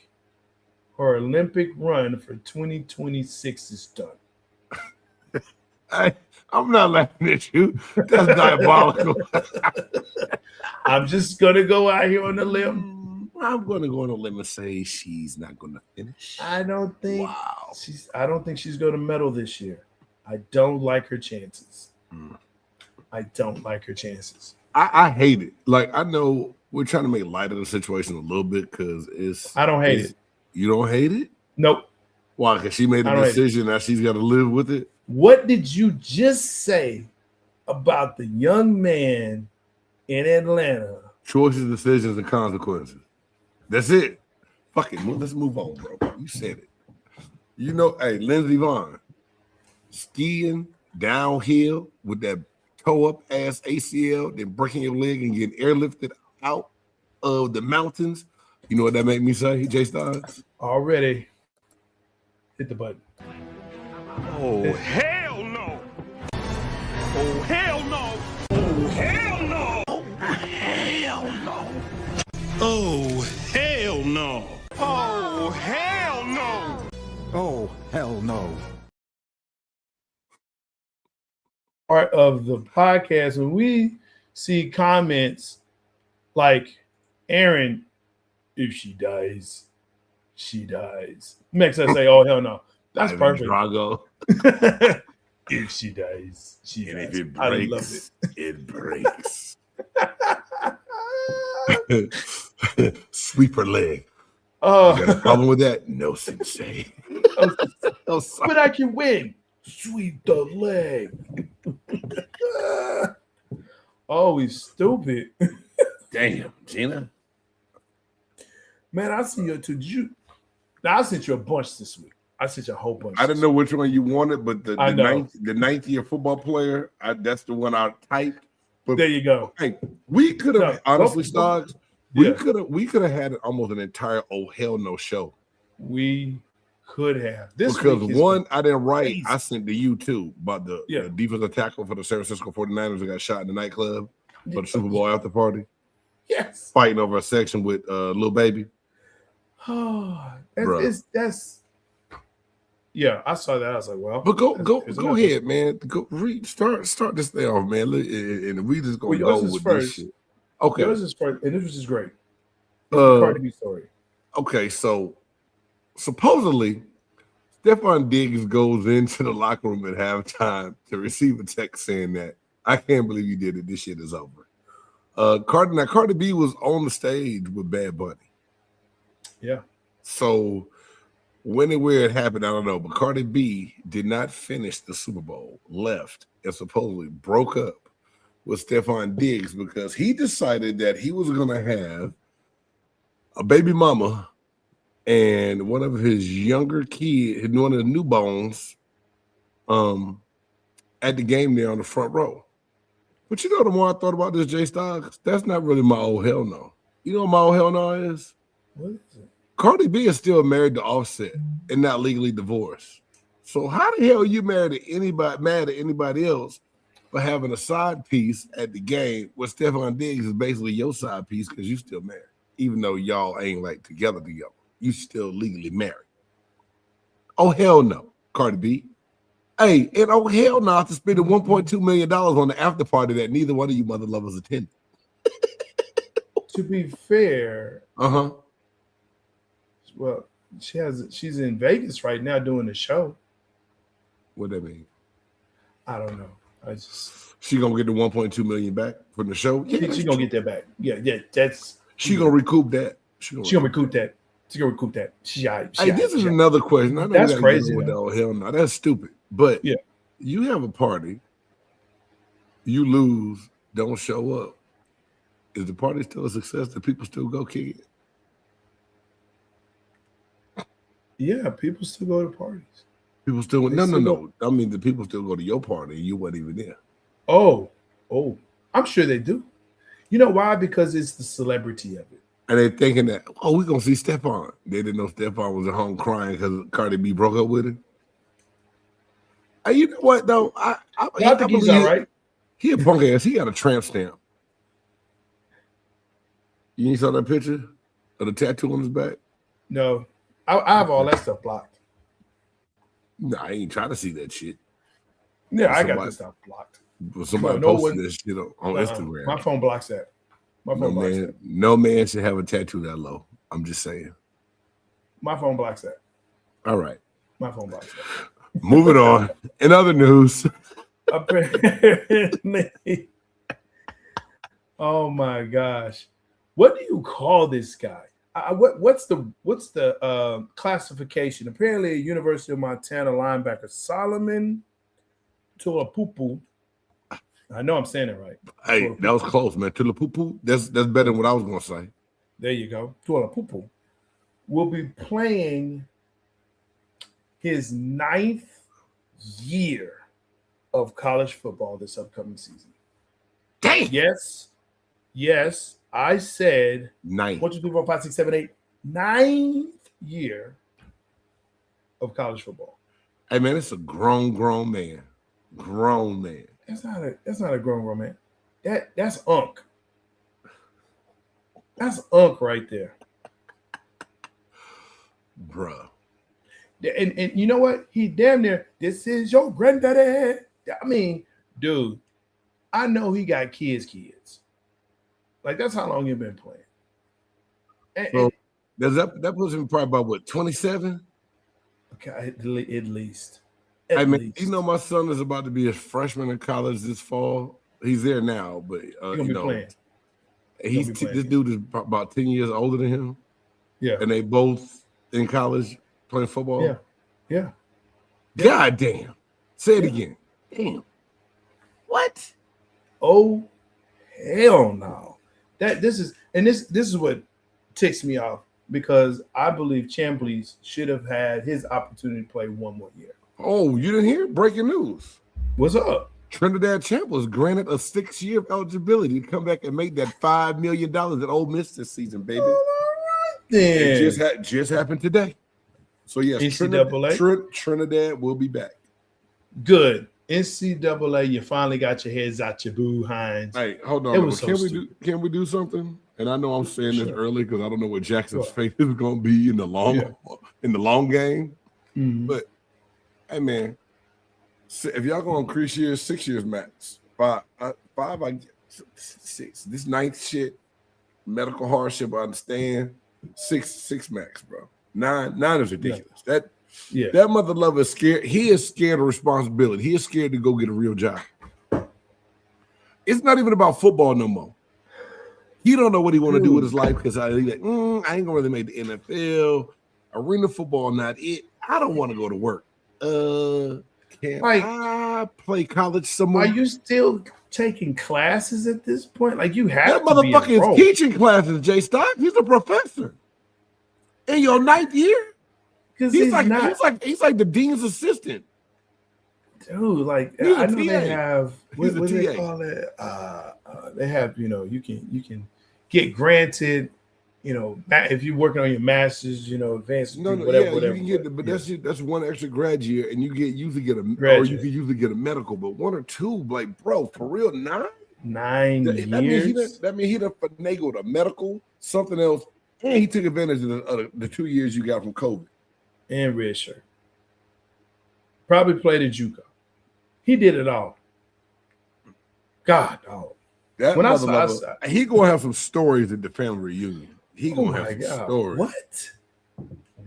her Olympic run for 2026 is done. I'm not laughing at you. That's diabolical. I'm just gonna go out here on a limb. I'm gonna go on a limb and say she's not gonna finish. I don't think she's gonna medal this year. I don't like her chances. I don't like her chances. I hate it. Like, I know we're trying to make light of the situation a little bit because I don't hate it. You don't hate it? Nope. Why? Because she made a decision that she's got to live with it. What did you just say about the young man in Atlanta? Choices, decisions, and consequences. That's it. Fuck it. Let's move on, bro. You said it. You know, hey, Lindsey Vonn, skiing downhill with that toe-up ass ACL, then breaking your leg and getting airlifted out of the mountains. You know what that made me say, Jay Steins? Already. Hit the button. Oh, hell no. Oh, hell no! Oh, hell no! Oh, hell no! Oh, hell no! Oh, hell no! Oh, hell no. Part of the podcast, when we see comments like Aaron, if she dies, she dies, makes us say, oh, hell no. That's Ivan perfect. Drago. If she dies, she And dies. if it I love breaks, it breaks. Sweeper leg. Oh, You got a problem with that? No, sensei. oh, but I can win. Sweep the leg. Oh, he's stupid. Damn, Gina. Man, I see you too. Now, I sent you a bunch this week. I sent you a whole bunch. I didn't know which one you wanted, but the I know. ninth year football player, that's the one I typed. But There you go. hey, we could have No, honestly, go- Stoggs, Yeah. we could have had almost an entire oh hell no show. We could have. This Because week is one, I didn't write, crazy. I sent to you too about the Yeah. defensive tackle for the San Francisco 49ers that got shot in the nightclub for the Super Bowl after party, Yes. fighting over a section with Lil Baby. Oh, Bruh. that's yeah. I saw that. I was like, well, But go it's go enough. ahead, man. Go read start this thing off, man. Look, and we just gonna Well, yours go is with first. this shit. Okay. Yours is first, and this was just great. Cardi B story. Okay, so supposedly Stefon Diggs goes into the locker room at halftime to receive a text saying that I can't believe you did it. This shit is over. Cardi B was on the stage with Bad Bunny. Yeah. So when and where it happened, I don't know. But Cardi B did not finish the Super Bowl, left, and supposedly broke up with Stefon Diggs because he decided that he was going to have a baby mama and one of his younger kids, one of the newborns, at the game there on the front row. But you know, the more I thought about this, Jay Stoggs, that's not really my old hell no. You know what my old hell no is? What is it? Cardi B is still married to Offset and not legally divorced. So how the hell are you mad at anybody else for having a side piece at the game where Stefon Diggs is basically your side piece because you still married, even though y'all ain't like together. You still legally married. Oh hell no, Cardi B. Hey, and oh hell no, after spending $1.2 million on the after party that neither one of you mother lovers attended. To be fair, Uh-huh. well, she's in Vegas right now doing the show. What that mean? I don't know. She gonna get the 1.2 million back from the show? Yeah, She gonna get that back. Yeah, that's she gonna recoup that. She gonna recoup that. She gonna recoup that. Hey, this is another question. I know That's we gotta crazy, get with though. that. Hell no, that's stupid. But Yeah. you have a party, you lose, don't show up. Is the party still a success? Do people still go kick it? Yeah, people still go to parties. People still They no. still go. I mean, the people still go to your party and you weren't even there. Oh, I'm sure they do. You know why? Because it's the celebrity of it. And they're thinking that, oh, we're gonna see Stefon. They didn't know Stefon was at home crying because Cardi B broke up with him. Hey, you know what though? I think he's all right. He a punk ass. He got a tramp stamp. You ain't saw that picture of the tattoo on his back? No, I have all that stuff blocked. No, I ain't trying to see that shit. Yeah, I got Somebody- this stuff blocked. But somebody No, posted what- that shit on Instagram. My phone blocks that. My phone blocks that. No man should have a tattoo that low. I'm just saying. My phone blocks that. All right. My phone blocks that. Moving on. In other news, Apparently. Oh my gosh. What do you call this guy? What's the classification? Apparently, a University of Montana linebacker Solomon Tuapupu. I know I'm saying it right. hey, that was close, man. Tulipupu. That's better than what I was gonna say. There you go. Tuapupu will be playing his 9th year of college football this upcoming season. Dang. Yes. I said 9. 1, 2, 3, 4, 5, 6, 7, 8. 9th year of college football. Hey man, it's a grown man. Grown man. That's not a grown man. That's Unk. That's Unk right there. Bruh. And you know what? He damn near, this is your granddaddy. I mean, dude, I know he got kids. Like, that's how long he been playing. So does that puts him probably about what, 27? Okay, at least. Hey man, you know my son is about to be a freshman in college this fall. He's there now, but you know, playing. This dude is about 10 years older than him. Yeah, and they both in college playing football. Yeah. God damn. Say it again. Damn. What? Oh, hell no. This is what ticks me off, because I believe Chambliss should have had his opportunity to play one more year. Oh, you didn't hear? Breaking news. What's up? Trinidad Champ was granted a 6-year eligibility to come back and make that $5 million at Ole Miss this season, baby. All right, then. It just happened today. So yes, NCAA? Trinidad will be back. Good. NCAA, you finally got your heads out your boo hinds. Hey, hold on. Can we do something? And I know I'm saying this early because I don't know what Jackson's fate is going to be in the long game. Mm-hmm. But hey, man, if y'all going to increase years, 6 years max. 5, I get 6. This ninth shit, medical hardship, I understand. 6 max, bro. 9 is ridiculous. Yeah. That mother lover is scared. He is scared of responsibility. He is scared to go get a real job. It's not even about football no more. He don't know what he want to do with his life because I ain't gonna really make the NFL. Arena football, not it. I don't want to go to work. Can I play college somewhere? Are you still taking classes at this point? Like, you have that motherfucker is teaching classes, Jay Stock. He's a professor in your 9th year. He's like the dean's assistant. Dude, like, I know they have what do they call it? They have, you can get granted, if you're working on your master's, advanced whatever. You can get that's one extra grad year, and you usually get a medical, but 1 or 2, like, bro, for real, 9 years. That means he done finagled a medical, something else, and he took advantage of the 2 years you got from COVID. And red shirt. Probably played at JUCO. He did it all. God, dog. That he gonna have some stories at the family reunion. He gonna have some stories.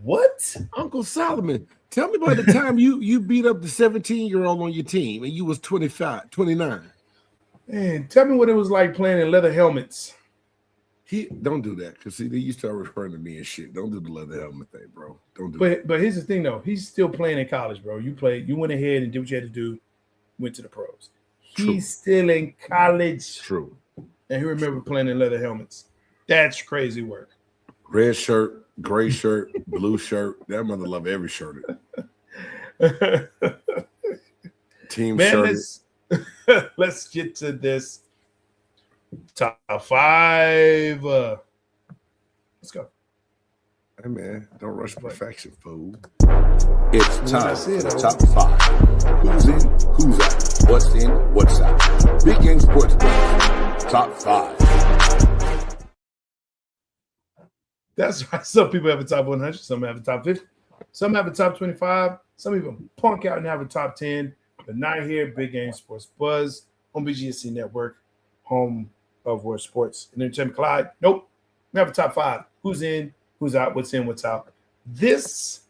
What? Uncle Solomon, tell me about the time you beat up the 17-year-old on your team and you was 29. Man, tell me what it was like playing in leather helmets. Don't do that, because see, they used to start referring to me and shit. Don't do the leather helmet thing, bro. Don't do that. But here's the thing, though. He's still playing in college, bro. You went ahead and did what you had to do, went to the pros. He's still in college. True. And he remember playing in leather helmets. That's crazy work. Red shirt, gray shirt, blue shirt. That mother love every shirt. Team shirt. Let's get to this. Top 5. Let's go. Hey man, don't rush perfection, fool. It's time for the top 5. Who's in, who's out, what's in, what's out. Big Game Sports Top 5. That's right. Some people have a top 100, some have a top 50, some have a top 25, some even punk out and have a top 10. But not here. Big Game Sports Buzz on BGSC Network, home of World Sports and Entertainment. Clyde. Nope. We have a top 5. Who's in, who's out, what's in, what's out. This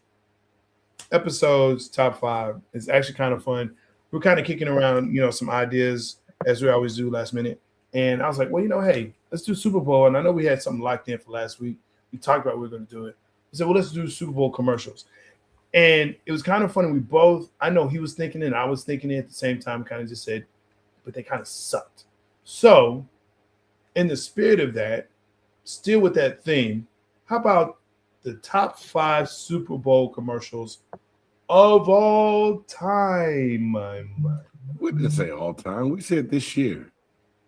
episode's top 5 is actually kind of fun. We're kind of kicking around, some ideas as we always do last minute. And I was like, well, hey, let's do Super Bowl. And I know we had something locked in for last week. We talked about we were going to do it. We said, well, let's do Super Bowl commercials. And it was kind of funny. I know he was thinking it and I was thinking it at the same time, kind of just said, but they kind of sucked. So in the spirit of that, still with that theme, how about the top 5 Super Bowl commercials of all time? We didn't say all time. We said this year.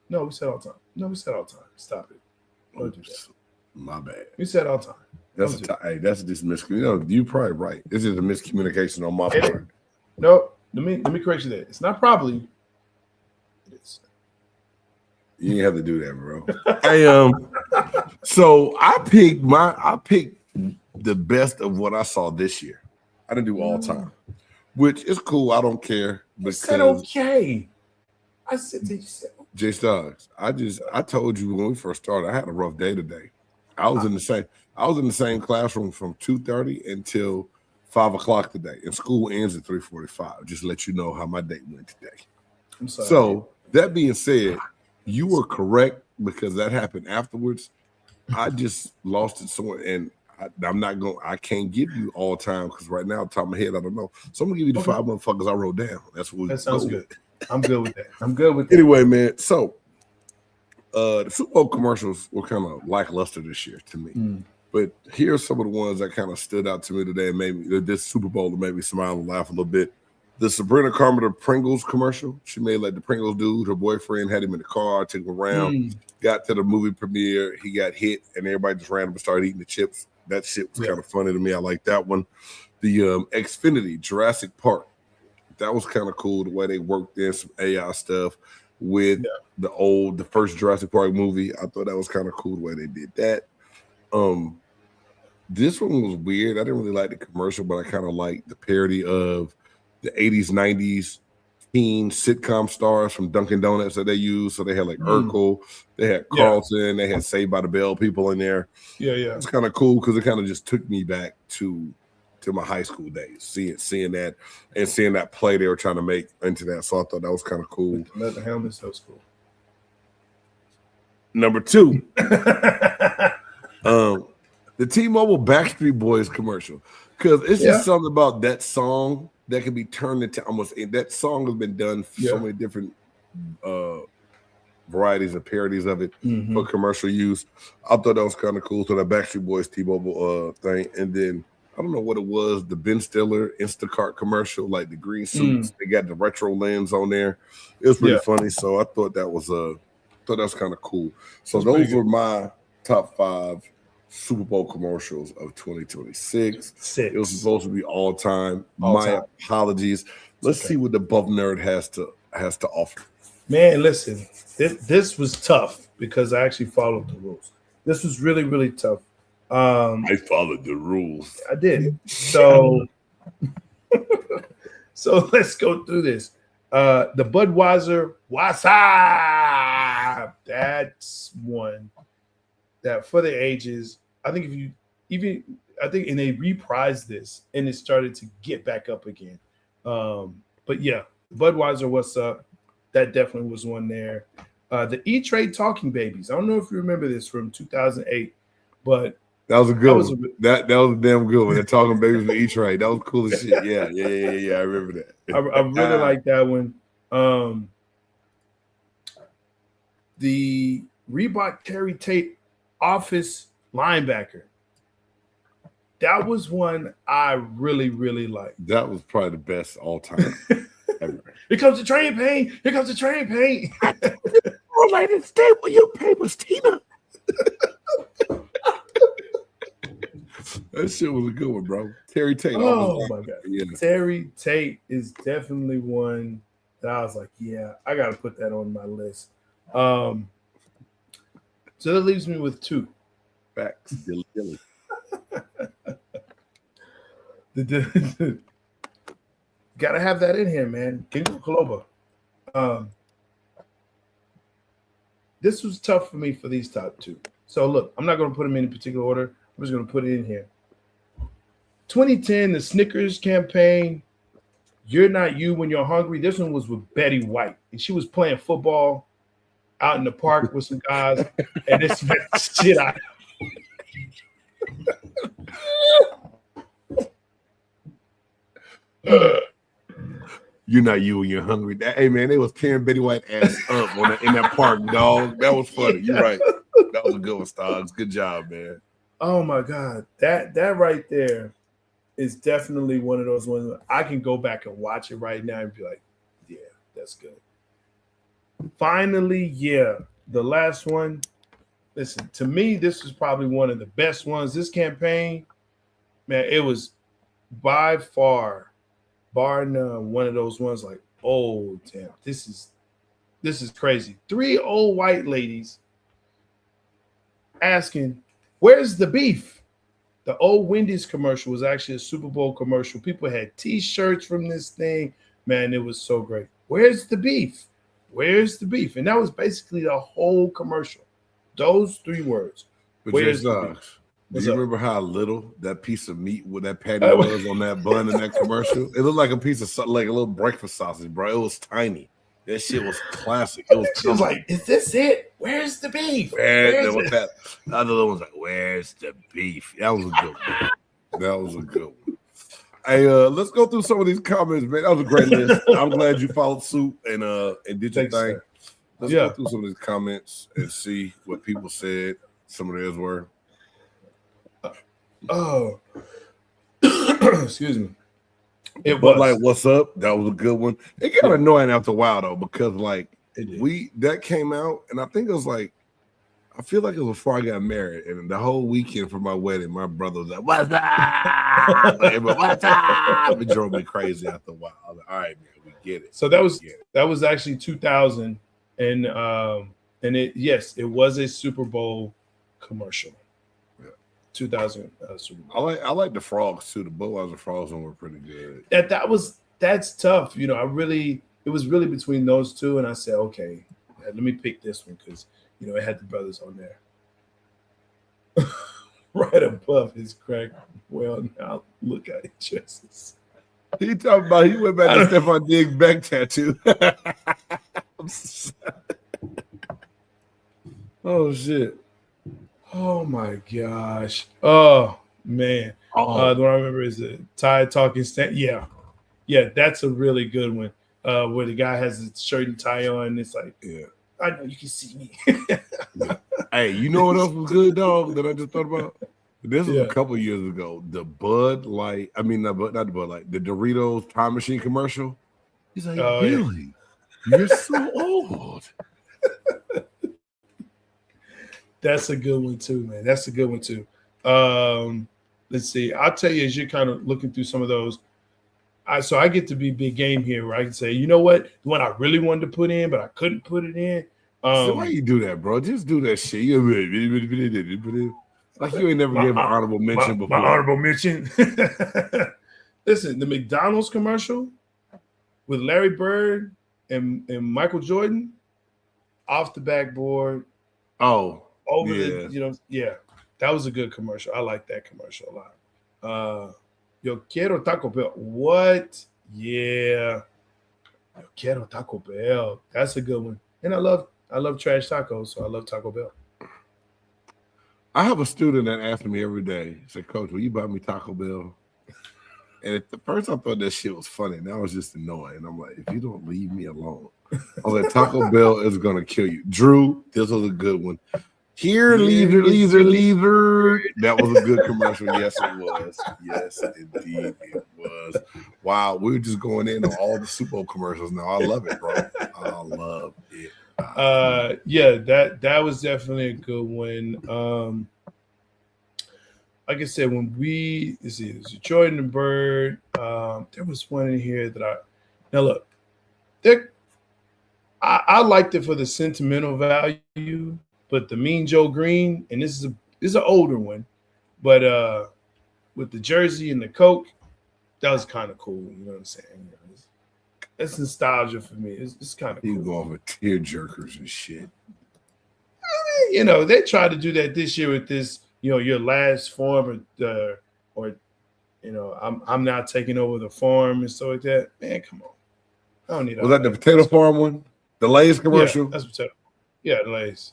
No, we said all time. Stop it. Don't do that. My bad. We said all time. That's just miscommunication. You're probably right. This is a miscommunication on my part. No, let me correct you there. It's not probably. It is. You didn't have to do that, bro. So I picked the best of what I saw this year. I didn't do all time, which is cool. I don't care I said okay. I said you said Jay Stars. I told you when we first started, I had a rough day today. I was in the same classroom from 2:30 until 5:00 today, and school ends at 3:45. Just to let you know how my day went today. I'm sorry. So that being said, you were correct because that happened afterwards. I just lost it somewhere, and I can't give you all time because right now, top of my head, I don't know. So I'm gonna give you the 5 motherfuckers I wrote down. That's what that sounds good. I'm good with that. Anyway, man. So the Super Bowl commercials were kind of lackluster this year to me. But here's some of the ones that kind of stood out to me today and made me this Super Bowl that made me smile and laugh a little bit. The Sabrina Carpenter Pringles commercial. She made like the Pringles dude. Her boyfriend had him in the car, took him around, got to the movie premiere. He got hit, and everybody just ran up and started eating the chips. That shit was kind of funny to me. I like that one. The Xfinity Jurassic Park. That was kind of cool the way they worked in some AI stuff with the first Jurassic Park movie. I thought that was kind of cool the way they did that. This one was weird. I didn't really like the commercial, but I kind of liked the parody of the 80s, 90s teen sitcom stars from Dunkin' Donuts that they used. So they had like Urkel, they had Carlton, they had Saved by the Bell people in there. Yeah. It's kind of cool because it kind of just took me back to my high school days, seeing that and seeing that play they were trying to make into that. So I thought that was kind of cool. The helmet's so cool. Number 2, the T-Mobile Backstreet Boys commercial, because it's just something about that song that can be turned into almost. That song has been done for so many different varieties and parodies of it for commercial use. I thought that was kind of cool. So that Backstreet Boys T-Mobile thing, and then I don't know what it was, the Ben Stiller Instacart commercial, like the green suits. They got the retro lens on there. It was pretty funny. So I thought that was kind of cool. So those were my top 5 Super Bowl commercials of 2026. It was supposed to be all time. Apologies. Let's see what the Buff Nerd has to offer. Man, listen, this was tough because I actually followed the rules. This was really, really tough. I followed the rules. I did. So let's go through this. The Budweiser Wasa. That's one that for the ages. I think and they reprised this and it started to get back up again. But yeah, Budweiser, what's up? That definitely was one there. The E-Trade Talking Babies. I don't know if you remember this from 2008, but that was a good one. That was a damn good one. They're Talking Babies with E-Trade. That was cool as shit. Yeah. I remember that. I really like that one. The Reebok Terry Tate Office Linebacker. That was one I really, really liked. That was probably the best all time ever. Here comes the train pain. Here comes the train pain. Oh, lady, stay with your papers, Tina. That shit was a good one, bro. Terry Tate. Oh my god. Yeah. Terry Tate is definitely one that I was like, yeah, I got to put that on my list. So that leaves me with 2. Facts. Dilly. Gotta have that in here, man. Gingo Koloba. This was tough for me for these top 2. So look, I'm not going to put them in particular order. I'm just going to put it in here. 2010, the Snickers campaign. You're not you when you're hungry. This one was with Betty White, and she was playing football out in the park with some guys, and this shit out. You're not you when you're hungry. Hey man, they was tearing Betty White ass up in that park, dog. That was funny. You're right. That was a good one, Stoggs. Good job, man. Oh my god, that right there is definitely one of those ones I can go back and watch it right now and be like, yeah, that's good. Finally, the last one. Listen, to me, this was probably one of the best ones. This campaign, man, it was by far, bar none, one of those ones like, oh, damn, this is This is crazy. 3 old white ladies asking, "Where's the beef?" The old Wendy's commercial was actually a Super Bowl commercial. People had T-shirts from this thing. Man, it was so great. Where's the beef? Where's the beef? And that was basically the whole commercial. Those 3 words. But Where's just, the beef? do What's you up? remember how little that piece of meat with that patty was on that bun in that commercial? It looked like a piece of like a little breakfast sausage, bro. It was tiny. That shit was classic. It was. She was like, "Is this it? Where's the beef? Where's that? The other one was like, "Where's the beef?" That was a good one. That was a good one. Hey, let's go through some of these comments, man. That was a great list. I'm glad you followed suit and did your thing. Sir. Let's go through some of these comments and see what people said. Some of theirs were. Oh, excuse me. But like, what's up? That was a good one. It got annoying after a while though, because like that came out, and I think it was like, I feel like it was before I got married, and the whole weekend for my wedding, my brother was like, "What's up? What's up?" It drove me crazy after a while. I was like, "All right, man, we get it." So that was actually 2000, and it was a Super Bowl commercial. 2000 Super Bowl. I like the frogs too. The Budweiser frogs one were pretty good. That's tough. You know, it was really between those two, and I said, okay, let me pick this one because it had the brothers on there. Right above his crack. Well, now look at it, Jesus. He talking about he went back to Stefon Diggs' back tattoo. Oh shit. Oh my gosh. Oh man. The one I remember is the Tide Talking Stand. Yeah, that's a really good one. Where the guy has his shirt and tie on, and it's like, I know you can see me. Hey, you know what else was good, dog, that I just thought about? This was a couple years ago. The Bud Light, not the Bud Light, the Doritos time machine commercial. He's like, really? You're so old. That's a good one too, man. That's a good one too. Let's see. I'll tell you as you're kind of looking through some of those. So I get to be big game here where I can say, you know what? The one I really wanted to put in, but I couldn't put it in. So why you do that, bro? Just do that shit. Like you ain't never gave an honorable mention before. My honorable mention. Listen, the McDonald's commercial with Larry Bird and Michael Jordan off the backboard. Oh. Over that was a good commercial. I like that commercial a lot. Yo quiero Taco Bell. What? Yeah. Yo quiero Taco Bell. That's a good one. And I love trash tacos, so I love Taco Bell. I have a student that asks me every day, he said, "Coach, will you buy me Taco Bell?" And at the first I thought that shit was funny. Now it's just annoying. I'm like, if you don't leave me alone. I was like, Taco Bell is gonna kill you. Drew, this was a good one. Here, leader. That was a good commercial. Yes, it was. Yes, indeed, it was. Wow, we're just going in on all the Super Bowl commercials now. I love it, bro. I love it. That was definitely a good one. Like I said, when there's Jordan and Bird. There was one in here that I liked it for the sentimental value. But the Mean Joe Green, and this is an older one, but with the jersey and the Coke, that was kind of cool. You know what I'm saying? It's nostalgia for me. It's kind of cool. You go over tear jerkers and shit. I mean, they tried to do that this year with this, your last form or I'm now taking over the farm and stuff like that. Man, come on. I don't need. Was that the potato farm one? The Lay's commercial? Yeah, that's potato. Yeah, the Lay's.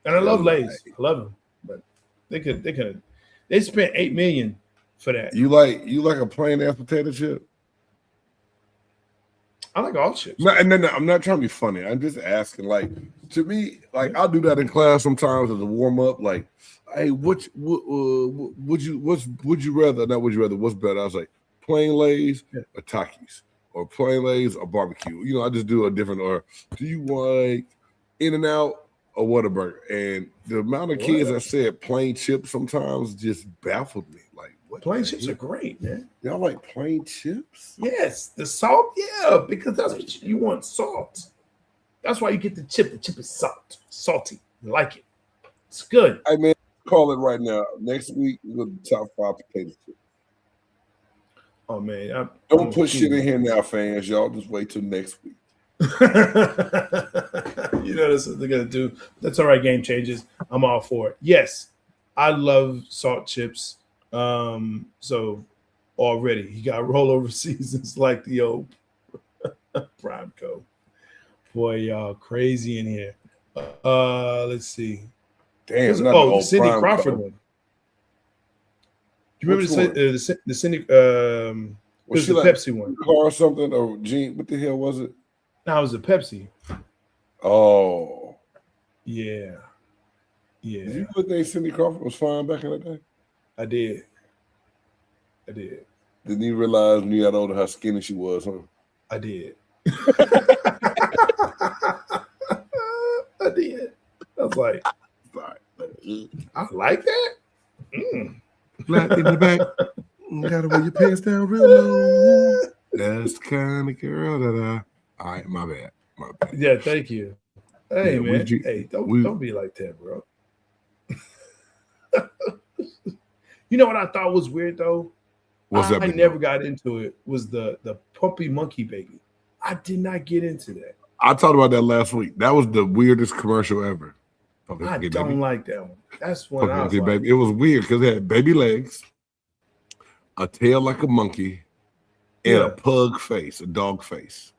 And I love Lay's. I love them, but they spent $8 million for that. You like a plain ass potato chip? I like all chips. No, I'm not trying to be funny. I'm just asking. Like, to me, like I'll do that in class sometimes as a warm up. Like, hey, would you rather? Not would you rather? What's better? I was like, plain Lay's or Takis, or plain Lay's or barbecue. I just do a different. Or do you like In-N-Out or Whataburger? And the amount of kids that said plain chips sometimes just baffled me. Like, what? Plain chips are great, man. Y'all like plain chips? Yes, the salt, because that's what you want, salt. That's why you get the chip. The chip is salty. You like it. It's good. Hey, man, call it right now. Next week, we're going to top 5 potato chips. Oh, man. Don't put shit in here now, fans. Y'all just wait till next week. You know, that's what they're going to do. That's all right, Game Changers. I'm all for it. Yes, I love salt chips. So already, you got rollover seasons like the old Prime Code. Boy, y'all crazy in here. Let's see. Damn, the Cindy Crawford one. Do you remember the Cindy? Was the like Pepsi one or something? Or Gene? What the hell was it? No, it was a Pepsi. Oh, yeah. Did you think Cindy Crawford was fine back in the day? I did. Didn't you realize when you got older how skinny she was, huh? I did. I did. I was like, I like that. Flat in the back. You gotta wear your pants down real low. That's the kind of girl that I. All right, my bad. Yeah, thank you. Hey, yeah, man. Don't be like that, bro. You know what I thought was weird though? I never got into it. Was the Puppy Monkey Baby? I did not get into that. I talked about that last week. That was the weirdest commercial ever. I don't like that one. That's one I was like, baby. It was weird because it had baby legs, a tail like a monkey, and a pug face, a dog face.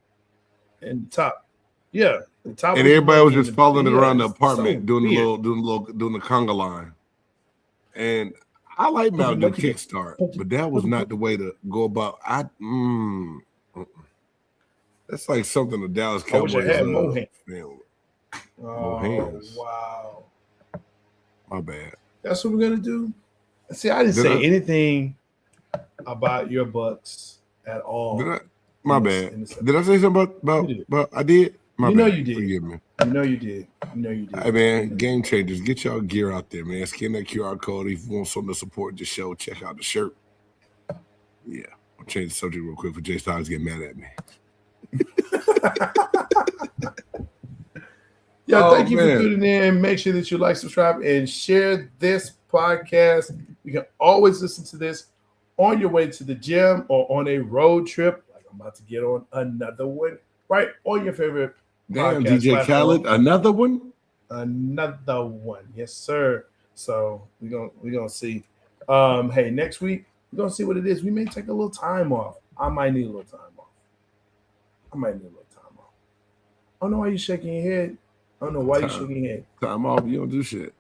And the top. Yeah. The top. And everybody was just following it around the apartment, doing the conga line. And I like Mountain Dew Kickstart, but that was not the way to go about. That's like something the Dallas Cowboys film. Mohans. Wow. My bad. That's what we're gonna do. See, I didn't say anything about your Bucks at all. My bad. Did I say something about I did? You know you did. Forgive me. You know you did. Hey, man, Game Changers, get y'all gear out there, man. Scan that QR code. If you want something to support the show, check out the shirt. Yeah. I'll change the subject real quick for Jay Styles to get mad at me. Thank you for tuning in. Make sure that you like, subscribe, and share this podcast. You can always listen to this on your way to the gym or on a road trip. Like I'm about to get on another one, right? On your favorite Damn, DJ Khaled, another one? Another one. Yes, sir. So we're gonna see. Hey, next week, we're gonna see what it is. We may take a little time off. I might need a little time off. I don't know why you're shaking your head. I don't know why you're shaking your head. Time off, you don't do shit.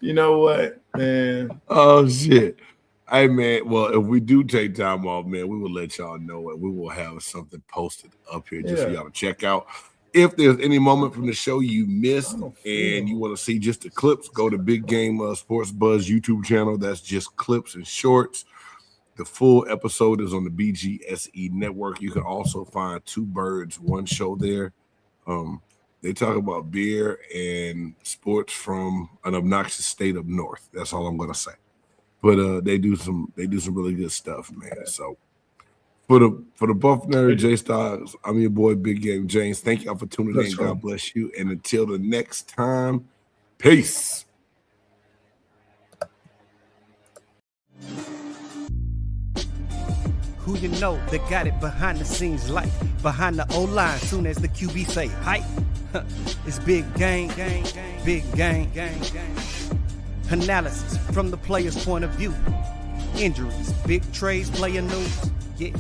You know what, man? Oh, shit. Hey, man, well, if we do take time off, man, we will let y'all know, and we will have something posted up here just for y'all to check out. If there's any moment from the show you missed and you want to see just the clips, go to Big Game Sports Buzz YouTube channel. That's just clips and shorts. The full episode is on the BGSE network. You can also find Two Birds, One Show there. They talk about beer and sports from an obnoxious state up north. That's all I'm gonna say. But they do some really good stuff, man. So for the Buff Nerd, Jay Styles, I'm your boy Big Game James. Thank y'all for tuning in. God bless you. And until the next time, peace. Who you know that got it behind the scenes like behind the O-line soon as the QB say hype. It's big game, big game. Analysis from the player's point of view. Injuries, big trades, player news. Yeah.